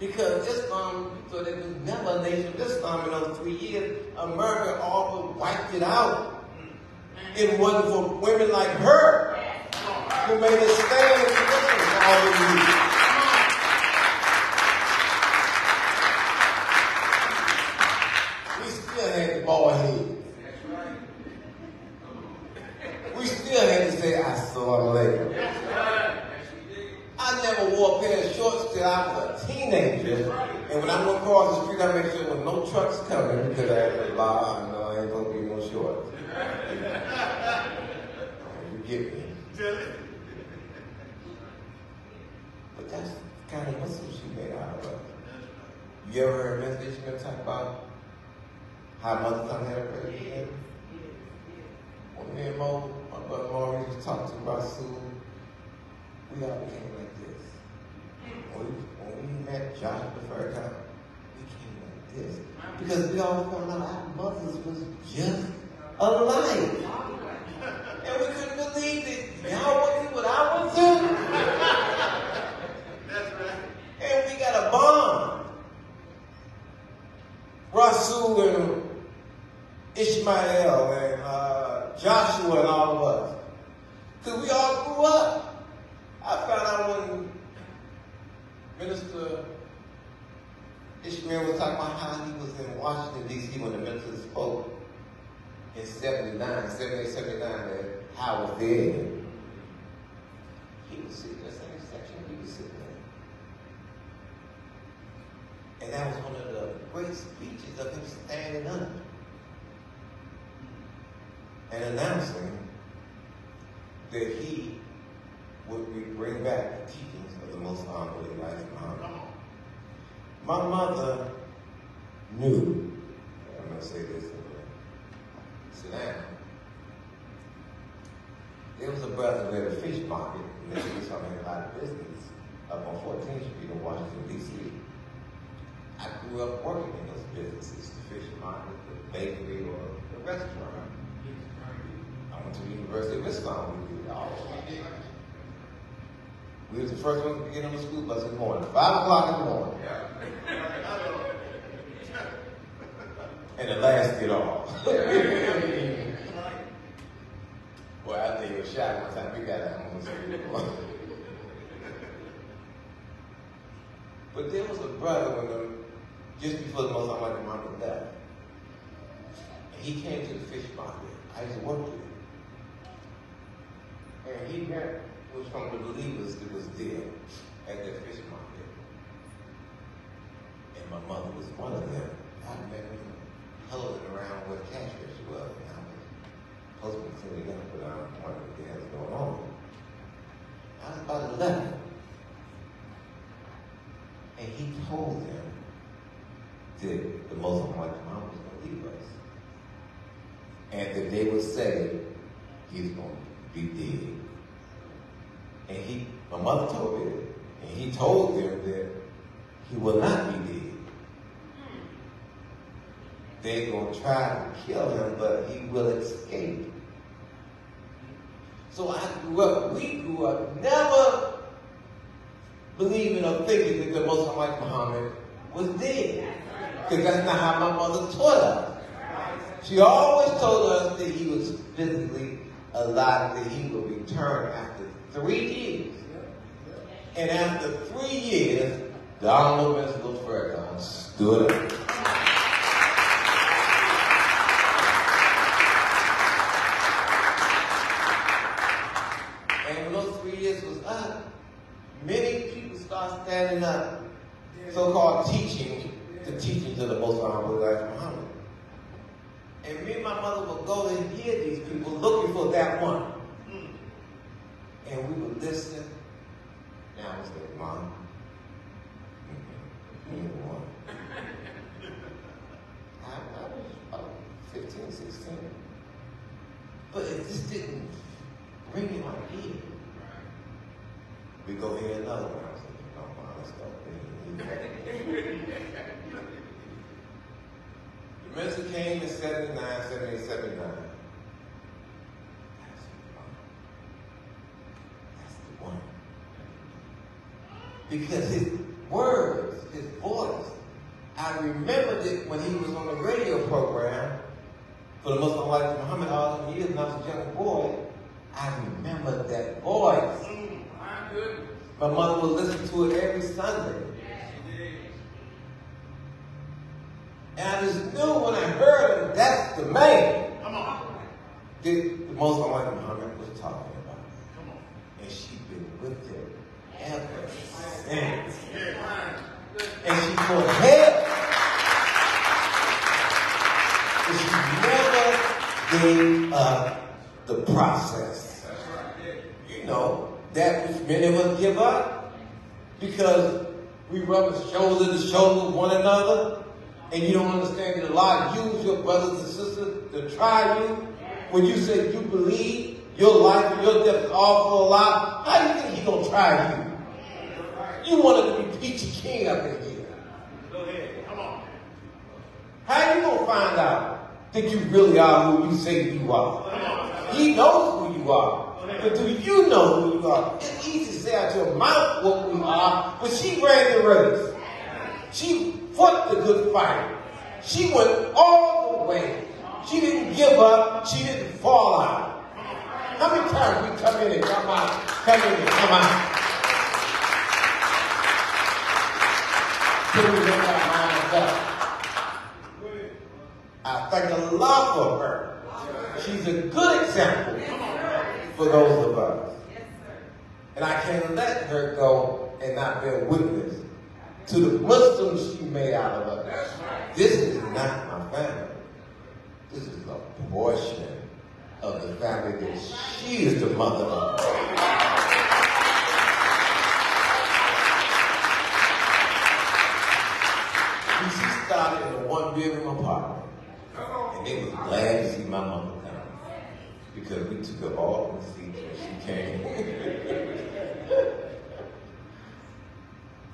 Because Islam, so there was never a nation of Islam in those 3 years. America all but wiped it out. It wasn't for women like her who made a stand in Islam for all these years. We still had the bald head. We still had to say, Assalamu alaikum. I never wore a pair of shorts till I was a teenager. And when I went across the street, I made sure there were no trucks coming because I had to lie. I know I ain't gonna be no shorts. You get me? But that's the kind of Muslim she made out of us. You ever heard Miss Ishmael talk about how Mother Tongue had a president? When me and Mo, my brother Maurice was talking to Rasul, we all became like this. When we met Josh the first time, we came like this. Because we all found out our mothers was just alike. And we couldn't believe that y'all went through what I went through. That's right. And we got a bond. Rasul and Ishmael and Joshua and all of us. Because we all grew up. I found out when Minister Ishmael was talking about how he was in Washington, D.C. when the minister spoke in 78, 79, that Howard was there. He was sitting in the same section he was sitting in. And that was one of the great speeches of him standing up and announcing that he would bring back the teachings of the Most Honorable Elijah Muhammad. My mother knew, I'm going to say this, sit down. There was a brother who had a fish market, and he was having a lot of business up on 14th Street in Washington, D.C. I grew up working in those businesses, the fish market, the bakery, or the restaurant. I went to the University of Islam. We was the first ones to get on the school bus in the morning, 5 o'clock in the morning. And the last get off. Boy, I think it was shot one time. We got that on the school. But there was a brother just before the Most Honorable Muhammad left. And he came to the fish market. I used to work with him. And he was from the believers that was there at that fish market. And my mother was one of them. I met him holding around where the cash register was. And I was supposed to be cleaning up, but I wondered what the hell was going on. I was about 11. And he told them that the Most Honorable Muhammad was going to leave us. And that they would say he's going to be dead. And my mother told me that. And he told them that he will not be dead. They're going to try to kill him, but he will escape. So we grew up never believing or thinking that the Most High Muhammad was dead. Because that's not how my mother taught us. She always told us that he was physically alive, that he would return after 3 years. And after 3 years, the Honorable Minister Farrakhan stood up. And when those 3 years was up, many people started standing up, so-called teaching, the teachings of the Most Honorable Elijah Muhammad. And me and my mother would go and hear these people looking for that one. And we would listen. Now I was like, Mom, you ain't the one. saying? But it just didn't ring in my ear. We go hear another one. I said, "Oh, wow, let's go." The minister came in 79, 78, 79. That's the one. Because his words, his voice, I remembered it when he was on the radio program for the Muslim life of Muhammed all them years when I was a young boy. I remember that voice. My mother would listen to it every Sunday. And I just knew when I heard him, that's the man. Come on. The Muslim life of Muhammad was talking about. Come on. And she's been with him ever since. And she fought hell. And she never gave up the process. You know, that which many of us give up because we rub shoulder to shoulder with one another, and you don't understand that Allah used your brothers and sisters to try you. When you say you believe your life and your death is all for Allah, how do you think He's going to try you? You wanted to be Peachy King up in here. Go ahead, come on. How you going to find out that you really are who you say you are? He knows who you are. But do you know who you are? It's easy to say out your mouth what we are, but she ran the race. She fought the good fight. She went all the way. She didn't give up. She didn't fall out. How many times we come in and come out, come in and come out? Till we make our minds up. I thank Allah for her. She's a good example for those of us. And I can't let her go and not bear witness to the Muslims she made out of us. This is not my family. This is a portion of the family that she is the mother of. She started in a one-bedroom apartment. And they was glad to see my mother come. Because we took up all the seats when she came.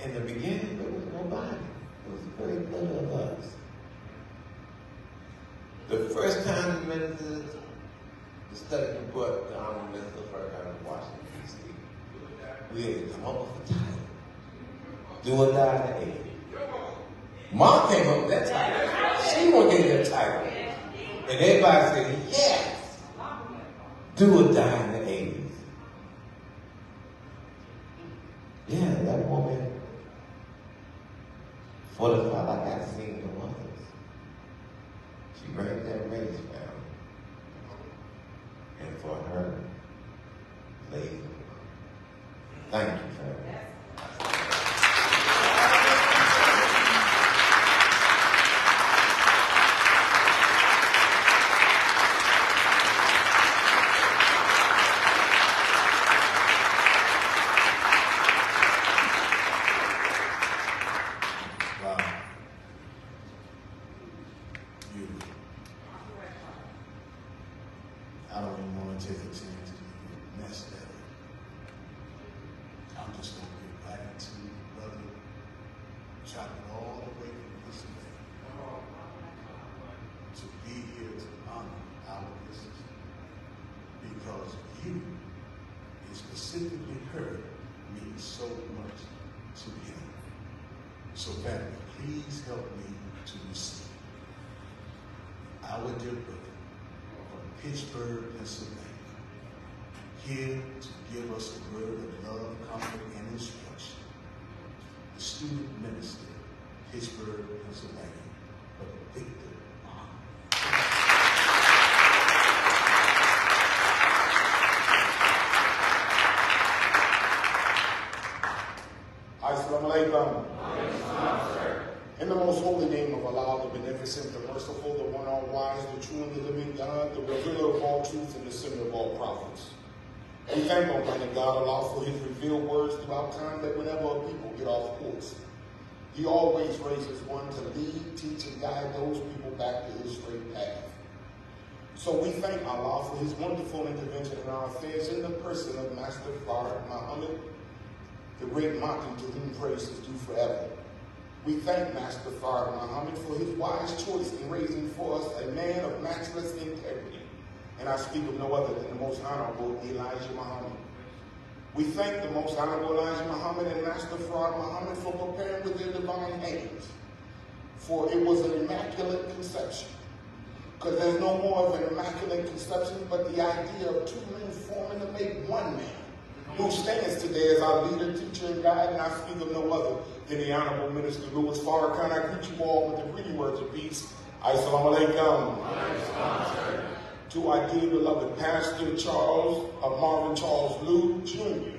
In the beginning, there was nobody. It was very little of us. The first time we met the study report, the Honorable Minister of first time in Washington, D.C., we had to come up with a title. Do or Die in the 80s. Mom came up with that title. She wanted to get that title. And everybody said, yes. Do or Die in the 80s. Yeah, that woman, for the fact I got seen the mothers, she ran that race, family. And for her, ladies, thank you, family. I don't even want to take a chance to mess that up. I'm just going to get right into brother, chop it all the way from this day. To be here to honor our business. Because you, and specifically her, means so much to him. So family, please help me to receive our dear brother, Pittsburgh, Pennsylvania, here to give us a word of love, comfort, and instruction. The student minister, Pittsburgh, Pennsylvania, of Victor Assalamu alaikum. In the most holy name of Allah, the beneficent, the merciful, the one all wise, the true and the living God, the revealer of all truth and the sender of all prophets. We thank Almighty God Allah for his revealed words throughout time that whenever a people get off course, he always raises one to lead, teach, and guide those people back to his straight path. So we thank Allah for his wonderful intervention in our affairs in the person of Master Father Muhammad, the great Mahdi to whom praise is due forever. We thank Master Father Muhammad for his wise choice in raising for us a man of matchless integrity. And I speak of no other than the most honorable Elijah Muhammad. We thank the most honorable Elijah Muhammad and Master Father Muhammad for preparing with their divine hands. For it was an immaculate conception. Because there's no more of an immaculate conception but the idea of two men forming to make one man, who stands today as our leader, teacher, and guide, and I speak of no other than the Honorable Minister Louis Farrakhan. I greet you all with the greeting words of peace. Assalamu alaikum. To our dear beloved Pastor Marvin Charles Lew Jr.,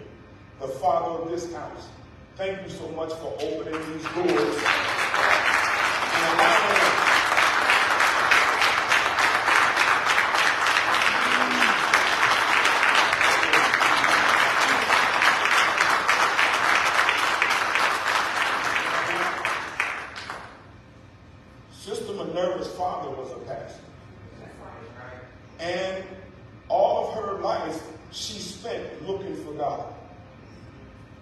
the father of this house. Thank you so much for opening these doors and allowing us Minerva's father was a pastor. And all of her life, she spent looking for God.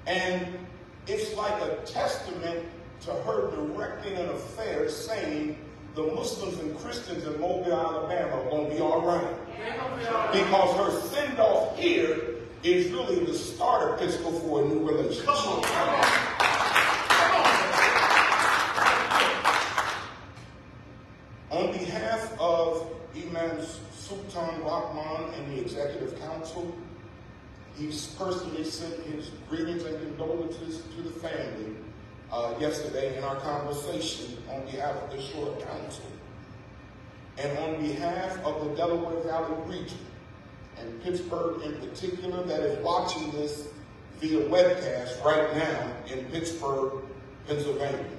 And it's like a testament to her directing an affair saying the Muslims and Christians in Mobile, Alabama are going to be all right. Because her send-off here is really the starter pistol for a new relationship. On behalf of Imam Sultan Rahman and the Executive Council, he's personally sent his greetings and condolences to the family yesterday in our conversation on behalf of the Shore Council. And on behalf of the Delaware Valley region, and Pittsburgh in particular, that is watching this via webcast right now in Pittsburgh, Pennsylvania,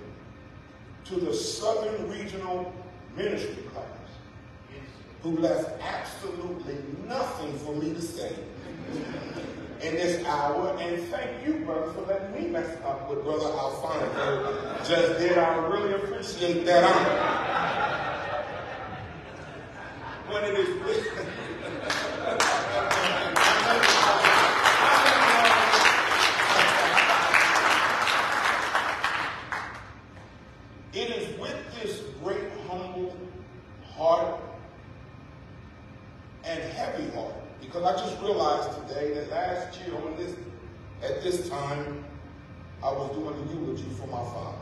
to the Southern Regional Ministry class, who left absolutely nothing for me to say in this hour. And thank you, brother, for letting me mess up with Brother Alfonso just did. I really appreciate that honor. When it is it is with this great humble heart and heavy heart, because I just realized today that last year at this time, I was doing a eulogy for my father.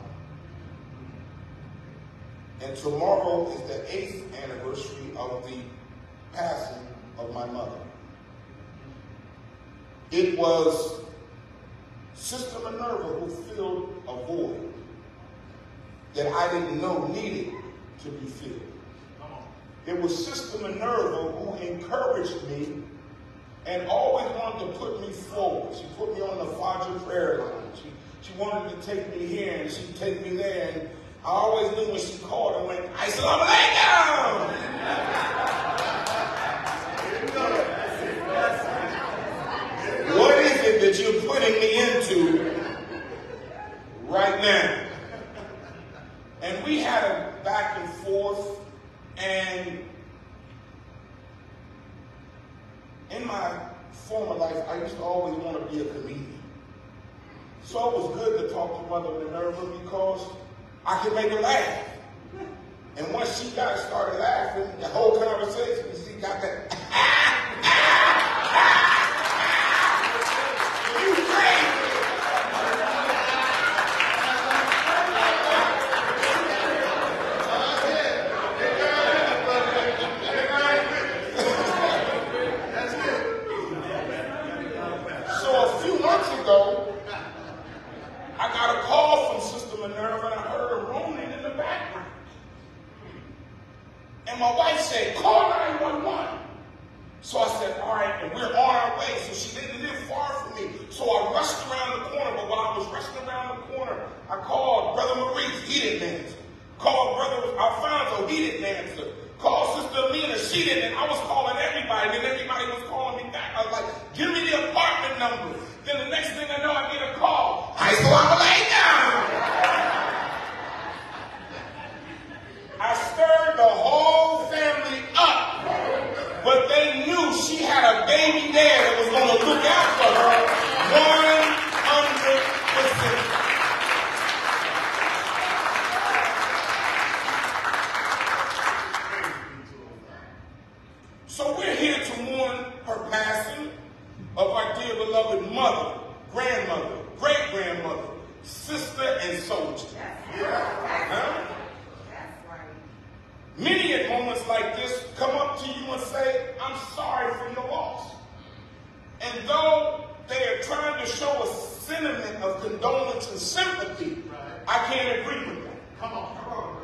And tomorrow is the 8th anniversary of the passing of my mother. It was Sister Minerva who filled a void that I didn't know needed to be filled. It was Sister Minerva who encouraged me and always wanted to put me forward. She put me on the Fajr prayer line. She wanted to take me here and she'd take me there. And I always knew when she called and went, Assalamu alaikum! What is it that you're putting me into right now? And we had a back and forth, and in my former life, I used to always want to be a comedian. So it was good to talk to Mother Minerva because I could make her laugh. And once she started laughing, the whole conversation, she got that, you crazy! Ago, I got a call from Sister Minerva and I heard her roaming in the background. And my wife said, call 911. So I said, all right, and we're on our way. So she didn't live far from me. So I rushed around the corner, but while I was rushing around the corner, I called Brother Maurice, he didn't answer. Called Brother Alfonso, he didn't answer. Called Sister Amina, she didn't. I was calling everybody, and everybody was calling me back. I was like, give me the apartment number. Then the next thing I know, I get a call. Assalamu alaikum! I stirred the whole family up.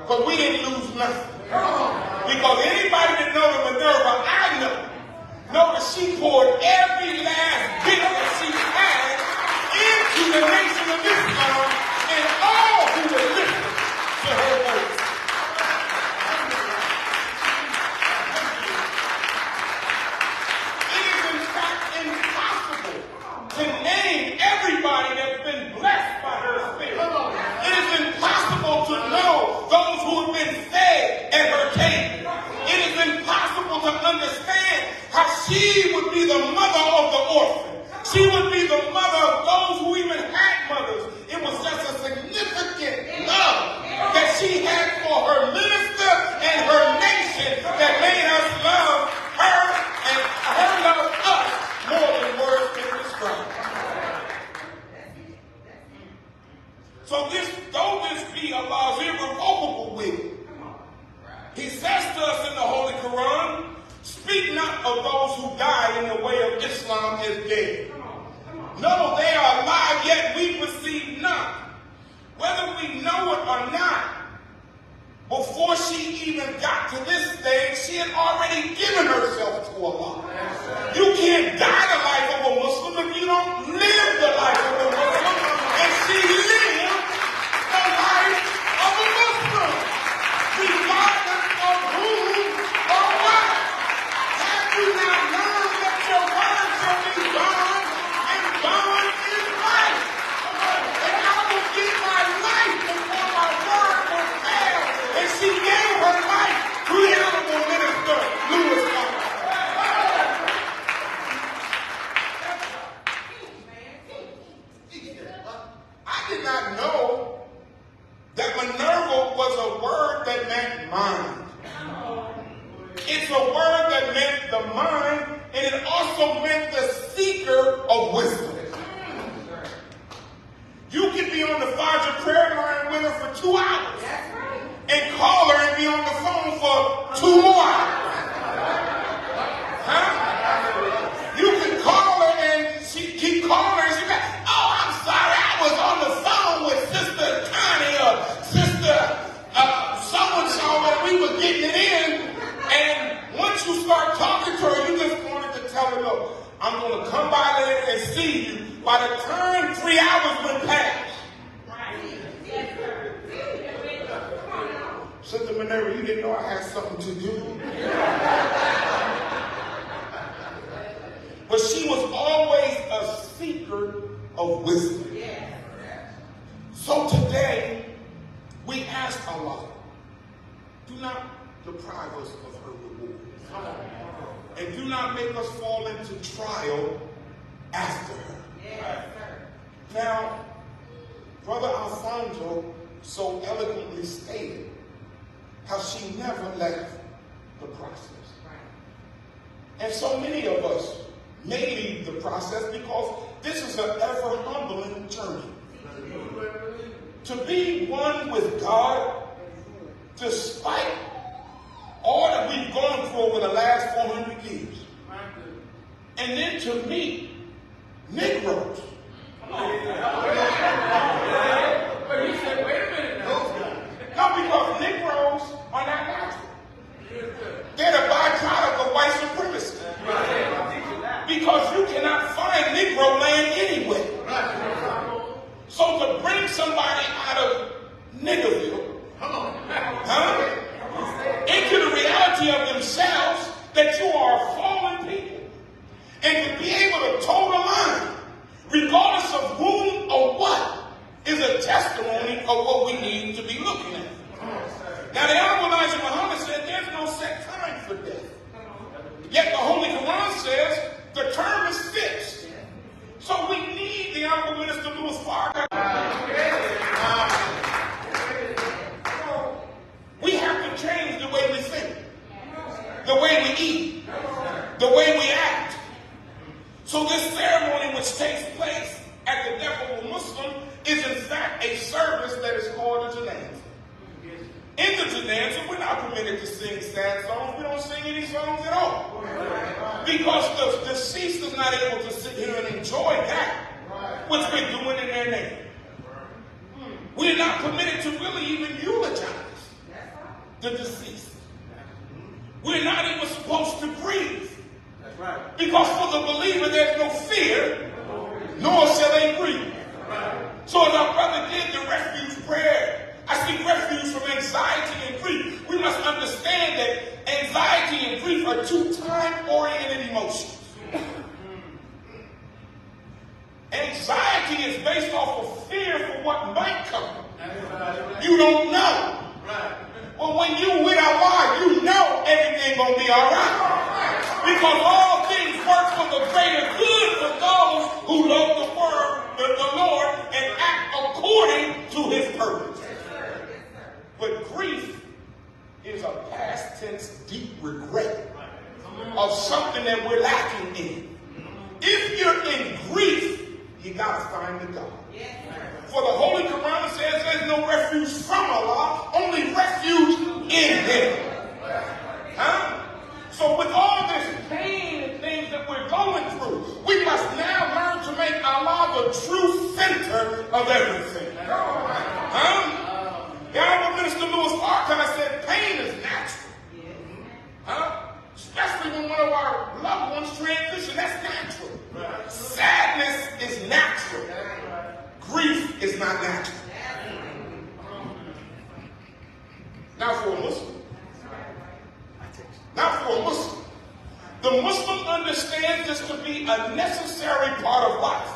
But we didn't lose nothing. Because anybody that knows the Minerva I know that she poured every last bit that she had into the nation of Islam and all who would listen to her voice. It is in fact impossible to name everybody that's been blessed by her spirit. It is impossible to know those who have been fed at her table. It is impossible to understand how she would be the mother of the orphan. She would be the mother of those who even had mothers. It was just a significant love that she had for her minister and her nation that made us love her and her love us more than words can describe. So though this be Allah's irrevocable will, He says to us in the Holy Quran, speak not of those who died in the way of Islam as dead. No, they are alive, yet we perceive not. Whether we know it or not, before she even got to this stage, she had already given herself to Allah. You can't die the life of a Muslim if you don't live the life of a Muslim. And she lived the life of a Muslim, regardless of who or what. Have you not learned that your word shall be bond, and bond is life? And I will give my life before my word will fail. And she gave her life to the Honorable Minister Louis Farrakhan. I did not know that Minerva was a word that meant mind. It's a word that meant the mind, and it also meant the seeker of wisdom. You could be on the Fajr prayer line with her for 2 hours and call her and be on the phone for 2 more hours. Huh? You can call her and she keep calling her and she be like, oh, I'm sorry, I was on the phone with Sister Connie or Sister so-and-so and we were getting it in. And once you start talking to her, you just wanted to tell her, look, I'm going to come by there and see you. By the time 3 hours went past, Sister Minerva, you didn't know I had something to do. But she was always a seeker of wisdom. So today, we ask Allah, do not deprive us of her reward. And do not make us fall into trial after her. Now, Brother Alfonso so eloquently stated how she never left the process. And so many of us may leave the process because this is an ever-humbling journey. To be one with God, despite all that we've gone through over the last 400 years. And then to meet Negroes. No, because Negroes are not natural. They're the byproduct of white supremacy. Because you cannot find Negro land anywhere. So to bring somebody out of Niggerville, into the reality of themselves that you are a fallen people, and to be able to toe the line, regardless of whom or what, is a testimony of what we need to be looking at. Now, the Honorable Elijah Muhammad said there's no set time for death. Yet the Holy Quran says the term is fixed. So we need the Honorable Minister Louis Farrakhan. We have to change the way we think, the way we eat, the way we act. So this ceremony which takes place at the death of a Muslim is in fact a service that is called a Janazah. In the Janazah, we're not permitted to sing sad songs. We don't sing any songs at all. Because the deceased is not able to sit here and enjoy that, which we're doing in their name. We're not permitted to really even eulogize. the deceased. We're not even supposed to grieve. That's right. Because for the believer, there's no fear, nor shall they grieve. So as our brother did the refuge prayer, I seek refuge from anxiety and grief. We must understand that anxiety and grief are two time-oriented emotions. Anxiety is based off of fear for what might come. You don't know. Well, when you with Allah, you know everything gonna be all right. Because all things work for the greater good for those who love the Lord, and act according to his purpose. But grief is a past tense deep regret of something that we're lacking in. If you're in grief, you gotta find the God. For the Holy Quran says there's no refuge from Allah, only refuge in him. So with all this pain and things that we're going through, we must now learn to make Allah the true center of everything. Honorable Minister Louis Farrakhan said pain is natural. Especially when one of our loved ones transition, that's natural. Sadness is natural. Grief is not natural. Now for a Muslim. The Muslim understands this to be a necessary part of life.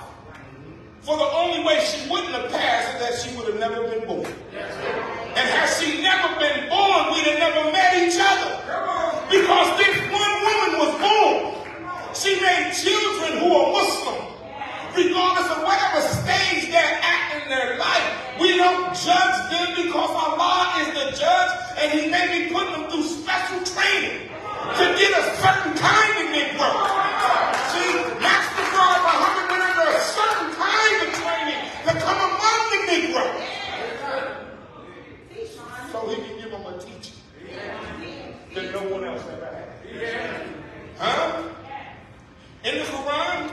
For the only way she wouldn't have passed is that she would have never been born. And had she never been born, we'd have never met each other. Because this one woman was born. She made children who are Muslim. Regardless of whatever stage they're at in their life, we don't judge them because Allah is the judge, and he may be putting them through special training to get a certain kind of Negro. See, Master God Muhammed went under a certain kind of training to come among the Negro. So he can give them a teaching that no one else ever had. In the Quran,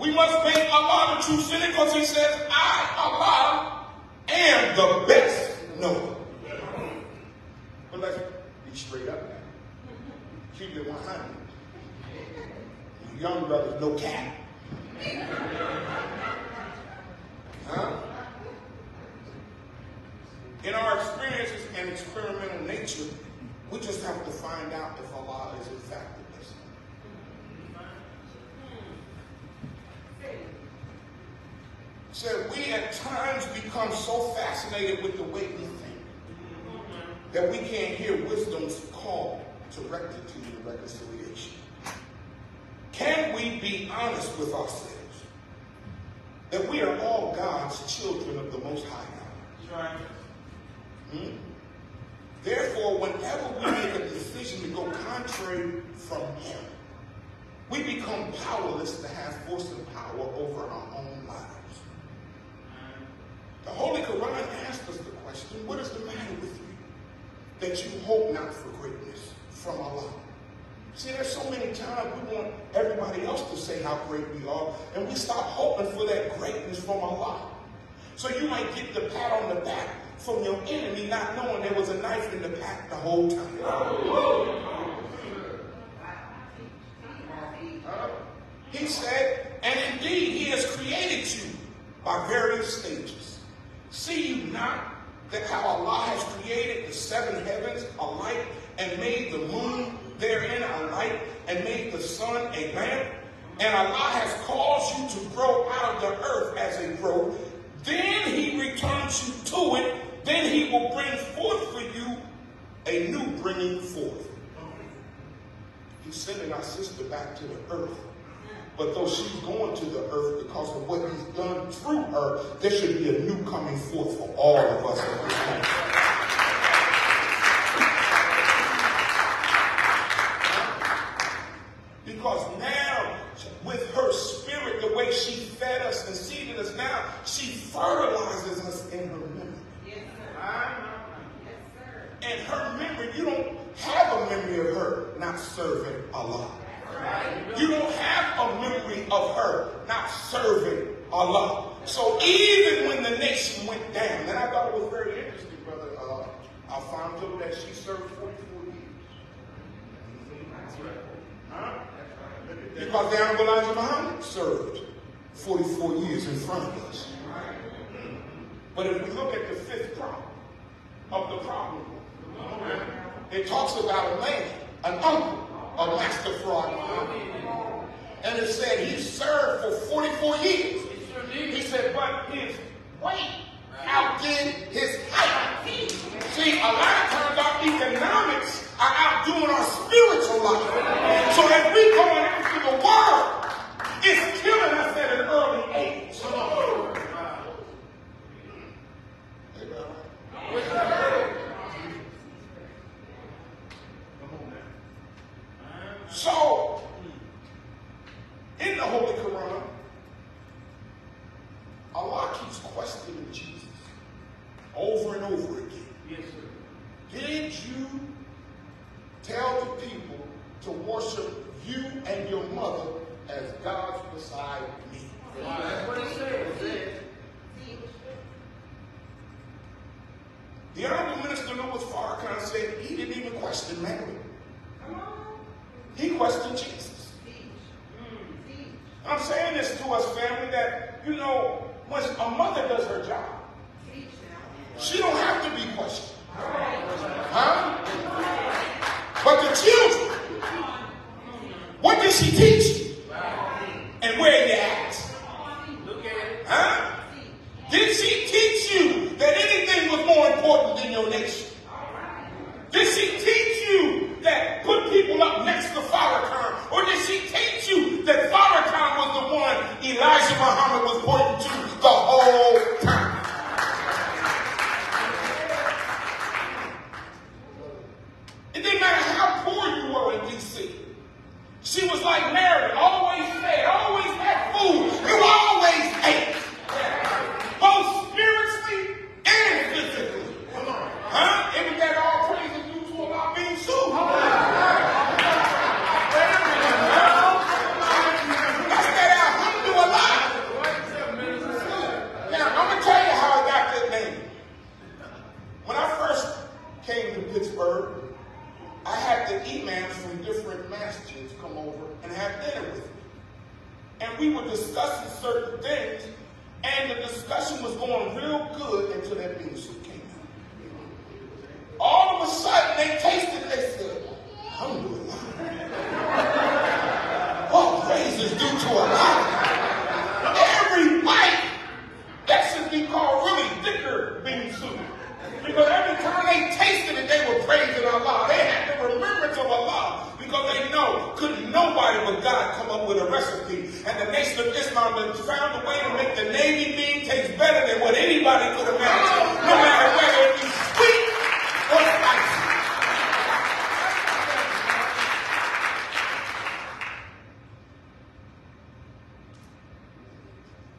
we must make Allah the true center because he says, I, Allah, am the best knower. But let's be straight up now. Keep it 100. You young brothers, no cap. In our experiences and experimental nature, we just have to find out if Allah is in fact the best. So we at times become so fascinated with the way we think that we can't hear wisdom's call to rectitude and reconciliation. Can we be honest with ourselves that we are all God's children of the Most High God? Therefore, whenever we make a decision to go contrary from him, we become powerless to have force and power over our own lives. The Holy Quran asks us the question, what is the matter with you that you hope not for greatness from Allah? See, there's so many times we want everybody else to say how great we are, and we stop hoping for that greatness from Allah. So you might get the pat on the back from your enemy, not knowing there was a knife in the pack the whole time. He said, and indeed he has created you by various stages. See you not that how Allah has created the seven heavens alike, and made the moon therein a light, and made the sun a lamp, and Allah has caused you to grow out of the earth as a growth. Then he returns you to it. Then he will bring forth for you a new bringing forth. He's sending our sister back to the earth. But though she's going to the earth because of what he's done through her, there should be a new coming forth for all of us at this time. Because now, with her spirit, the way she fed us and seeded us now, she fertilizes us in her memory. And her memory, you don't have a memory of her not serving Allah. You don't have a memory of her not serving Allah. So even when the nation went down, and I thought it was very interesting, brother, our founding comes up that she served 44 years. Huh? Because the Honorable Elijah Muhammad served 44 years in front of us. But if we look at the fifth problem of the problem, it talks about a man, an uncle of Master Fraud Muhammad. And it said he served for 44 years. He said, but his weight outdid his height. See, a lot of times our economics are outdoing our spiritual life. So as we going after the world, it's killing us at an early age. So, in the Holy Quran, Allah keeps questioning Jesus over and over again. Yes, sir. Did you tell the people to worship you and your mother as gods beside me? That's what it says. The Honorable Minister Louis Farrakhan said he didn't even question Mary. He questioned Jesus. I'm saying this to us, family, that, you know, when a mother does her job, she don't have to be questioned. Huh? But the children, what did she teach you? And where you at? Huh? Did she teach you that anything was more important than your nation? Did she teach you that put people up next to Farrakhan? Or did she teach you that Farrakhan was the one Elijah Muhammad was pointing to the whole time? It didn't matter how poor you were in D.C. She was like Mary, always fed, always had food. You always ate. Both spiritually and physically. Huh? It was that all praise is due to Allah being true. That's that alhamdulillah. Now, I'm going to tell you how I got that name. When I first came to Pittsburgh, I had the imams from different masjids come over and have dinner with me. And we were discussing certain things, and the discussion was going real good until that bean soup came out. All of a sudden, they tasted, they said, alhamdulillah. All praise is due to Allah. Every bite, that should be called really thicker bean soup. Because every time they tasted it, they were praising Allah. They had the remembrance of Allah because they know couldn't nobody but God come up with a recipe. And the Nation of Islam has found a way to make the Navy bean taste better than what anybody could imagine, no matter whether it be sweet or spicy.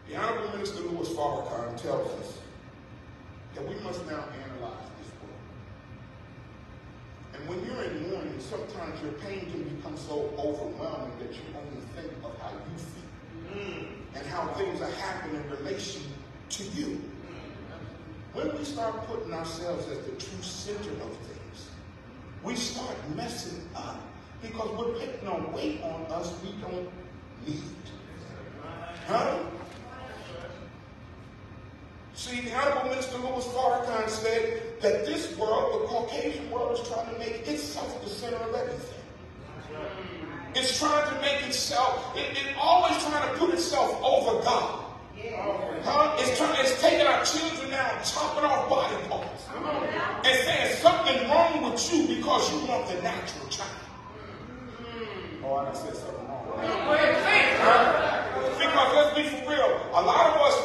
The Honorable Minister Louis Farrakhan tells us that we must now analyze this world. And when you're in mourning, sometimes your pain can become so overwhelming that you only think of how you feel and how things are happening in relation to you. When we start putting ourselves as the true center of things, we start messing up because we're putting a weight on us we don't need. Huh? See, the Honorable Minister Louis Farrakhan said that this world, the Caucasian world, is trying to make itself the center of everything. It's trying to make itself, it's always trying to put itself over God. Huh? It's taking our children now and chopping off body parts. And saying something wrong with you because you want the natural child. Oh, I done said something wrong. Because let's be for real, a lot of us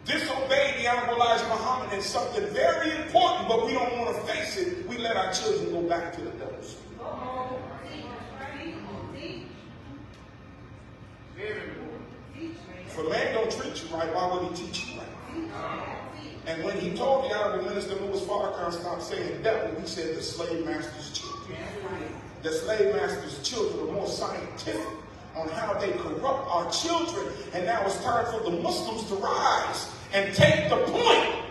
disobeyed the Honorable Elijah Muhammad in something very important, but we don't want to face it. We let our children go back to the devils. If a man don't treat you right, why would he teach you right? And when he told the Honorable Minister Louis Farrakhan stop saying devil, he said the slave master's children. The slave master's children are more scientific on how they corrupt our children, and now it's time for the Muslims to rise and take the point.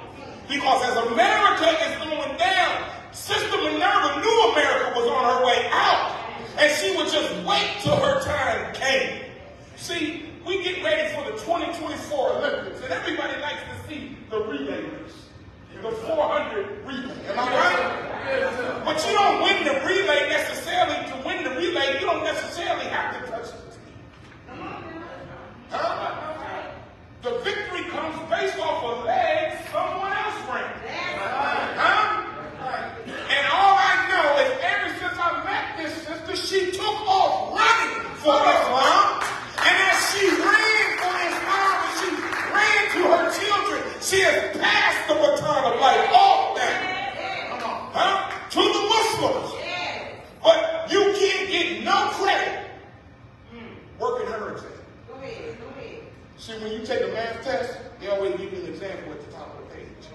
Because as America is going down, But you don't win the relay necessarily. To win the relay, you don't necessarily have to touch the team. Huh? The victory comes based off of legs someone else ran. Huh? And all I know is ever since I met this sister, she took off running for Islam. And as she ran for Islam and she ran to her children, she has passed the baton of life off them. Huh? To the Muslims. But you can't get no credit working her exam. Go ahead. See, when you take a math test, they always give you an example at the top of the page.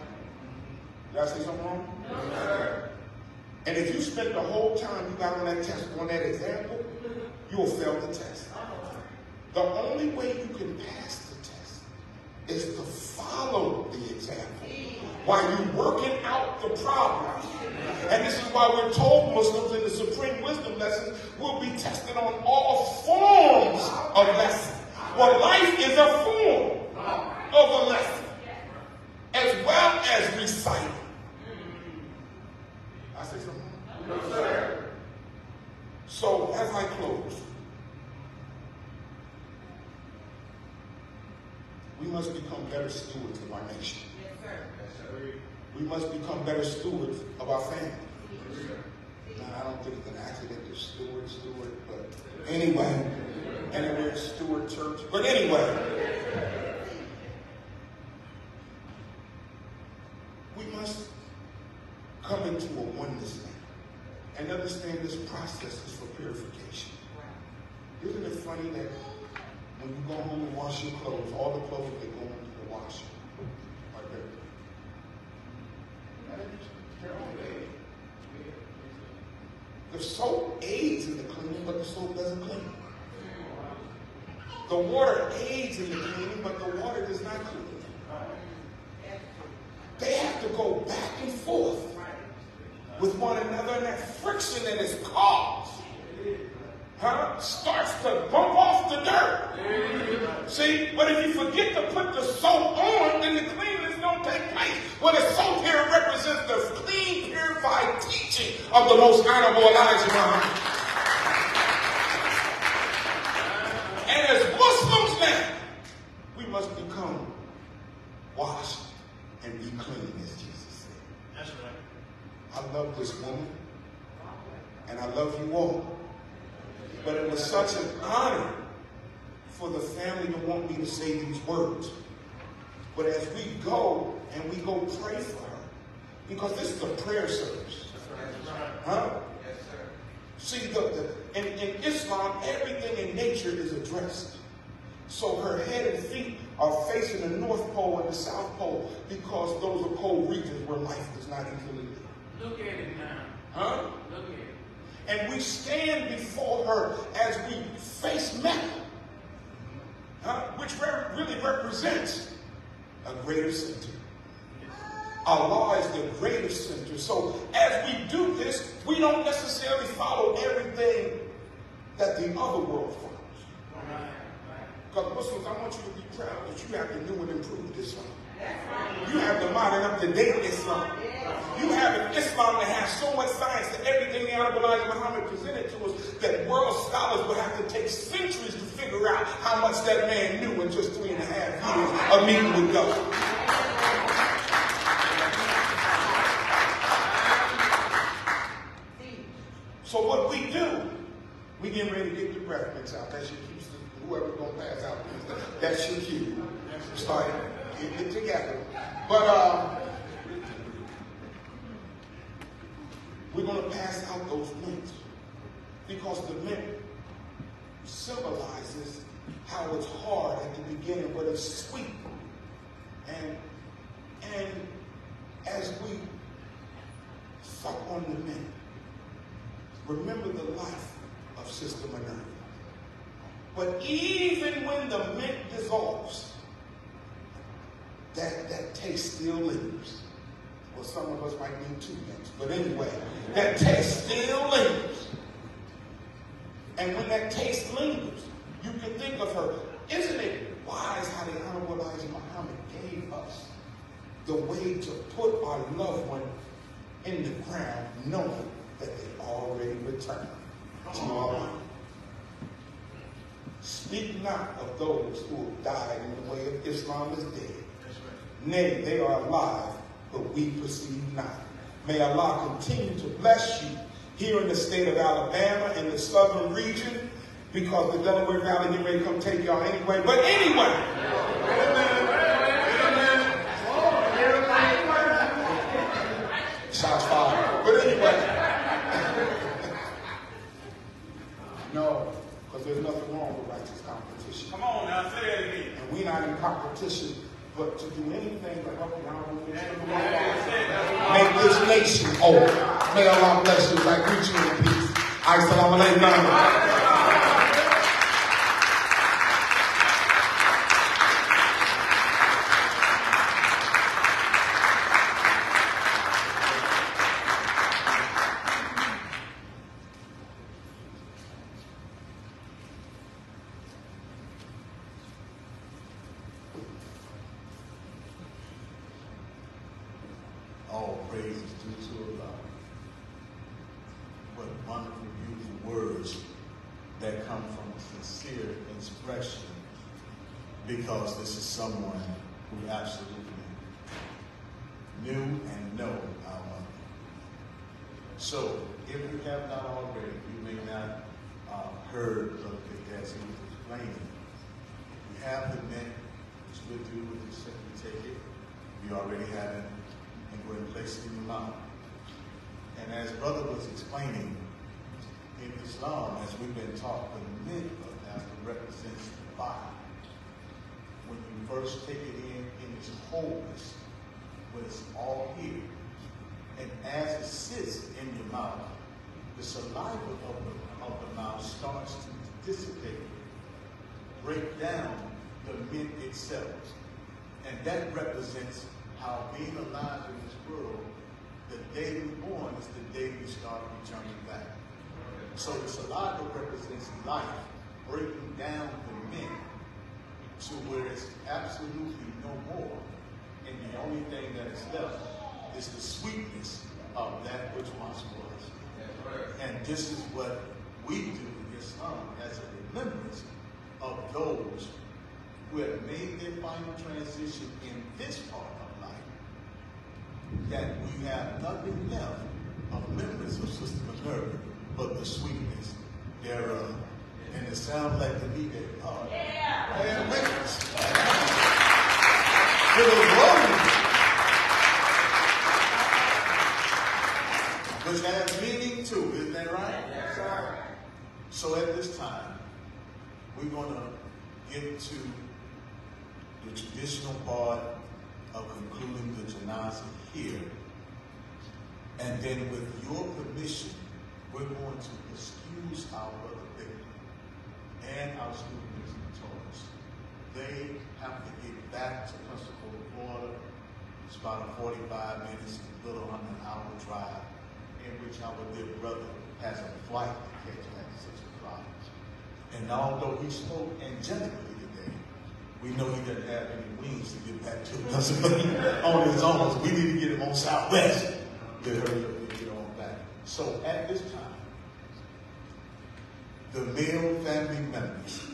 Did I say something wrong? No, sir. And if you spend the whole time you got on that test, on that example, you'll fail the test. The only way you can pass the test is to follow the example while you're working out the problem. And this is why we're told Muslims in the Supreme Wisdom lessons will be tested on all forms of lessons. Well, life is a form of a lesson, as well as reciting. I say something? No, sir. So, as I close, we must become better stewards of our nation. Yes, sir. We must become better stewards of our family. Now, I don't think it's an accident to Stewart, but anyway, and we're at Stewart Church. But anyway, we must come into a oneness now and understand this process is for purification. Isn't it funny that when you go home and wash your clothes, all the clothes that go into the washer are dirty? The soap aids in the cleaning, but the soap doesn't clean. The water aids in the cleaning, but the water does not clean. They have to go back and forth with one another, and that friction that is caused starts to bump off the dirt. See, but if you forget to put the soap on, then the cleanliness don't take place. Well, the soap here represents the clean, purified teaching of the most honorable Elijah Muhammad. And as Muslims now, we must become washed and be clean, as Jesus said. That's right. I love this woman, and I love you all. But it was such an honor for the family to want me to say these words. But as we go, and we go pray for her, because this is a prayer service. Huh? Yes, sir. See, in Islam, everything in nature is addressed. So her head and feet are facing the North Pole and the South Pole, because those are cold regions where life is not easily lived. Look at it now. Huh? Look at it. And we stand before her as we face Mecca, which really represents a greater center. Allah is the greater center. So as we do this, we don't necessarily follow everything that the other world follows. Because Muslims, I want you to be proud that you have the new and improved Islam. You have the modern, up-to-date Islam. You have an Islam that has so much science that everything the Honorable Elijah Muhammad presented to us that world scholars would have to take centuries to figure out how much that man knew in just 3.5 years of meeting with God. So what we do, we get ready to get the breath mints out. That's your cue. Whoever's going to pass out, that's your cue. Start getting it together. But we're going to pass out those mints, because the mint symbolizes how it's hard at the beginning, but it's sweet. And as we suck on the mint, remember the life of Sister Minerva. But even when the mint dissolves, that taste still lingers. Well, some of us might need 2 minutes, but anyway, that taste still lingers. And when that taste lingers, you can think of her. Isn't it wise how the Honorable Elijah Muhammad gave us the way to put our loved one in the ground, knowing that they already returned to our life. Speak not of those who have died in the way of Islam is dead. Nay, they are alive, but we perceive not. May Allah continue to bless you here in the state of Alabama, in the southern region, because the Delaware Valley, he may come take y'all anyway. But anyway, shots fired. But anyway, no, because there's nothing wrong with righteous competition. Come on now, say it again. And we're not in competition, but to do anything to help the honorable make this nation whole. May Allah bless you. I greet you in peace. Assalamu alaikum. All praise is due to Allah. What wonderful, beautiful words that come from a sincere expression, because this is someone who absolutely knew and know our mother. So, if you have not already, you may not heard Brother Pitt as he was explaining. We have the men, which we'll do with you simply take it. You already have it. And go and place it in your mouth. And as Brother was explaining, in Islam, as we've been taught, the mitzvah represents the body. When you first take it in its wholeness, when it's all here, and as it sits in your mouth, the saliva of the mouth starts to dissipate, break down the mint itself. And that represents how being alive in this world, the day we're born is the day we start returning back. So the saliva represents life, breaking down the mint to where it's absolutely no more. And the only thing that is left is the sweetness of that which once was. And this is what we do in Islam as a remembrance of those who have made their final transition in this part of life, that we have nothing left of memories of Sister Minerva but the sweetness thereof. And it sounds like to me that God had witness. It was rolling, which has meaning too, isn't that right? Yes, sir. So at this time, we're going to get to the traditional part of concluding the Janazah here. And then with your permission, we're going to excuse our brother Victor and our students and tutors. They have to get back to Pensacola, Florida. It's about a 45 minutes, a little under an hour drive, in which our dear brother has a flight to catch at 6 o'clock. And although he spoke angelically today, we know he doesn't have any wings to get back to Pennsylvania on his own. So we need to get him on Southwest to hurry up and get on back. So at this time, the male family members,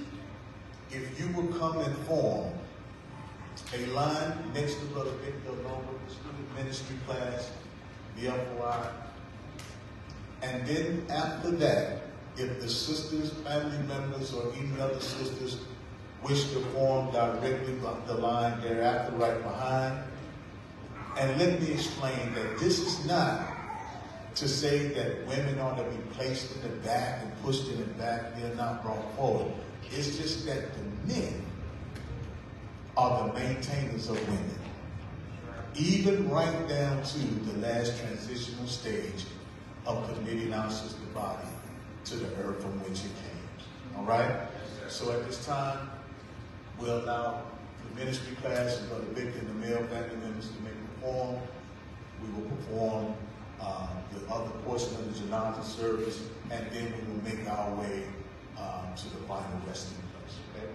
if you will come and form a line next to Brother Victor along with the student ministry class, the FOI, and then after that, if the sisters, family members, or any other sisters wish to form directly the line thereafter right behind. And let me explain that this is not to say that women are to be placed in the back and pushed in the back. They're not brought forward. It's just that the men are the maintainers of women. Even right down to the last transitional stage of committing our sister body to the earth from which it came. All right? So at this time, we'll allow the ministry class and Brother Victor and the male family members to make a perform. We will perform the other portion of the Janazah service, and then we will make our way to the final resting place. Okay?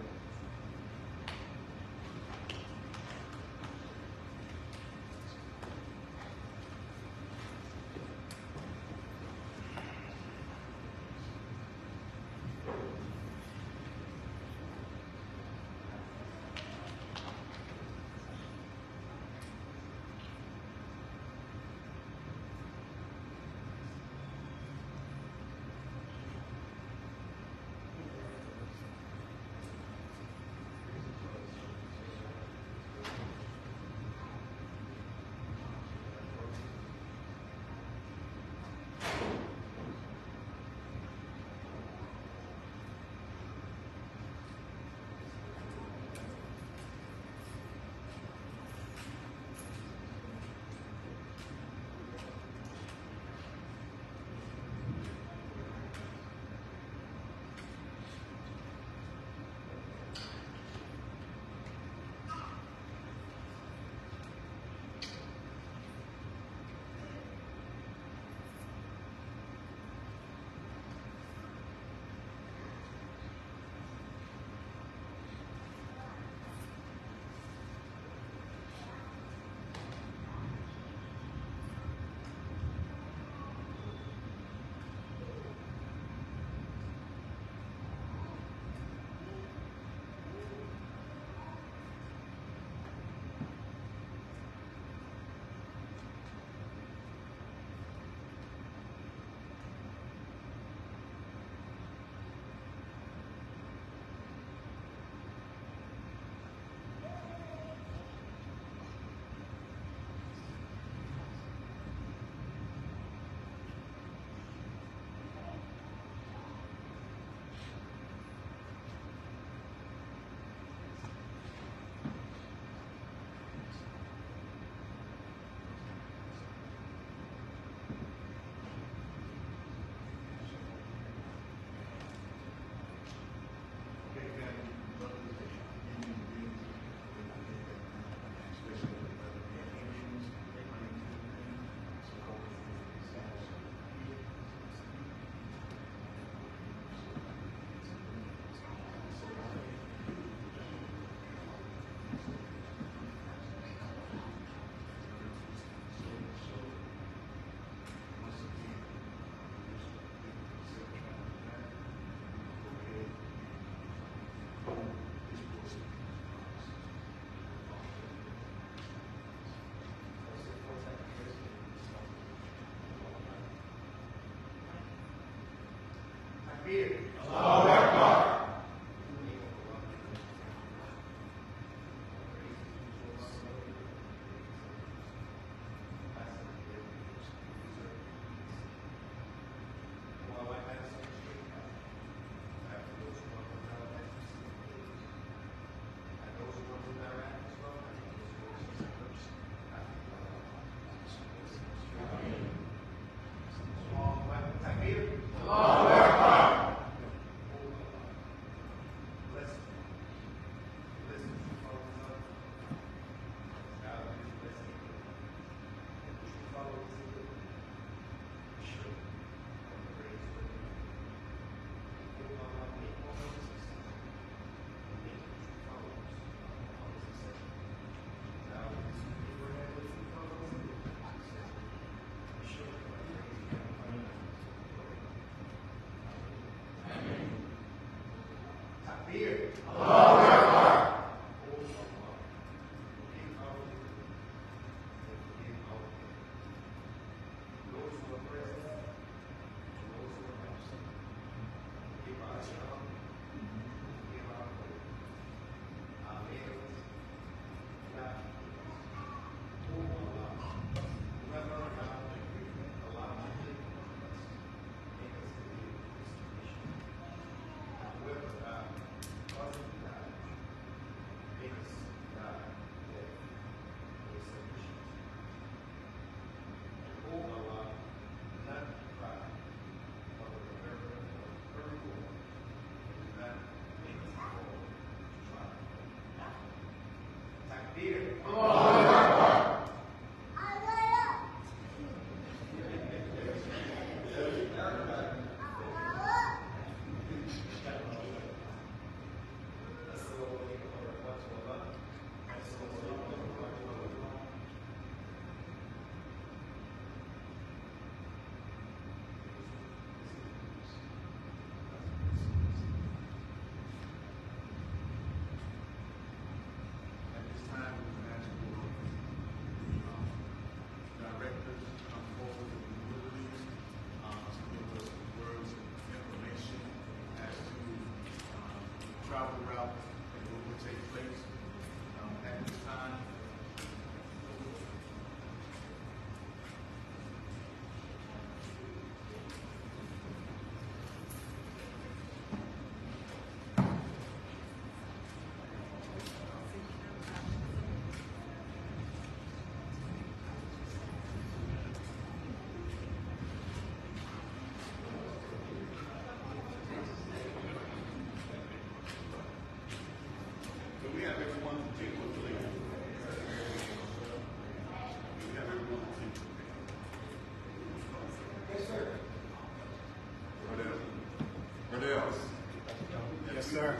Takbir. Allahu Akbar. Allahu Akbar. Takbir. Allahu Akbar. Takbir. Allahu Akbar. At this time, we will ask for the directors to come forward with the rulings, to give us words of information as to the travel route and what will take place. At this time, do we have everyone to take what please? Do we have everyone to take what? Yes, sir. What else? Yes, sir.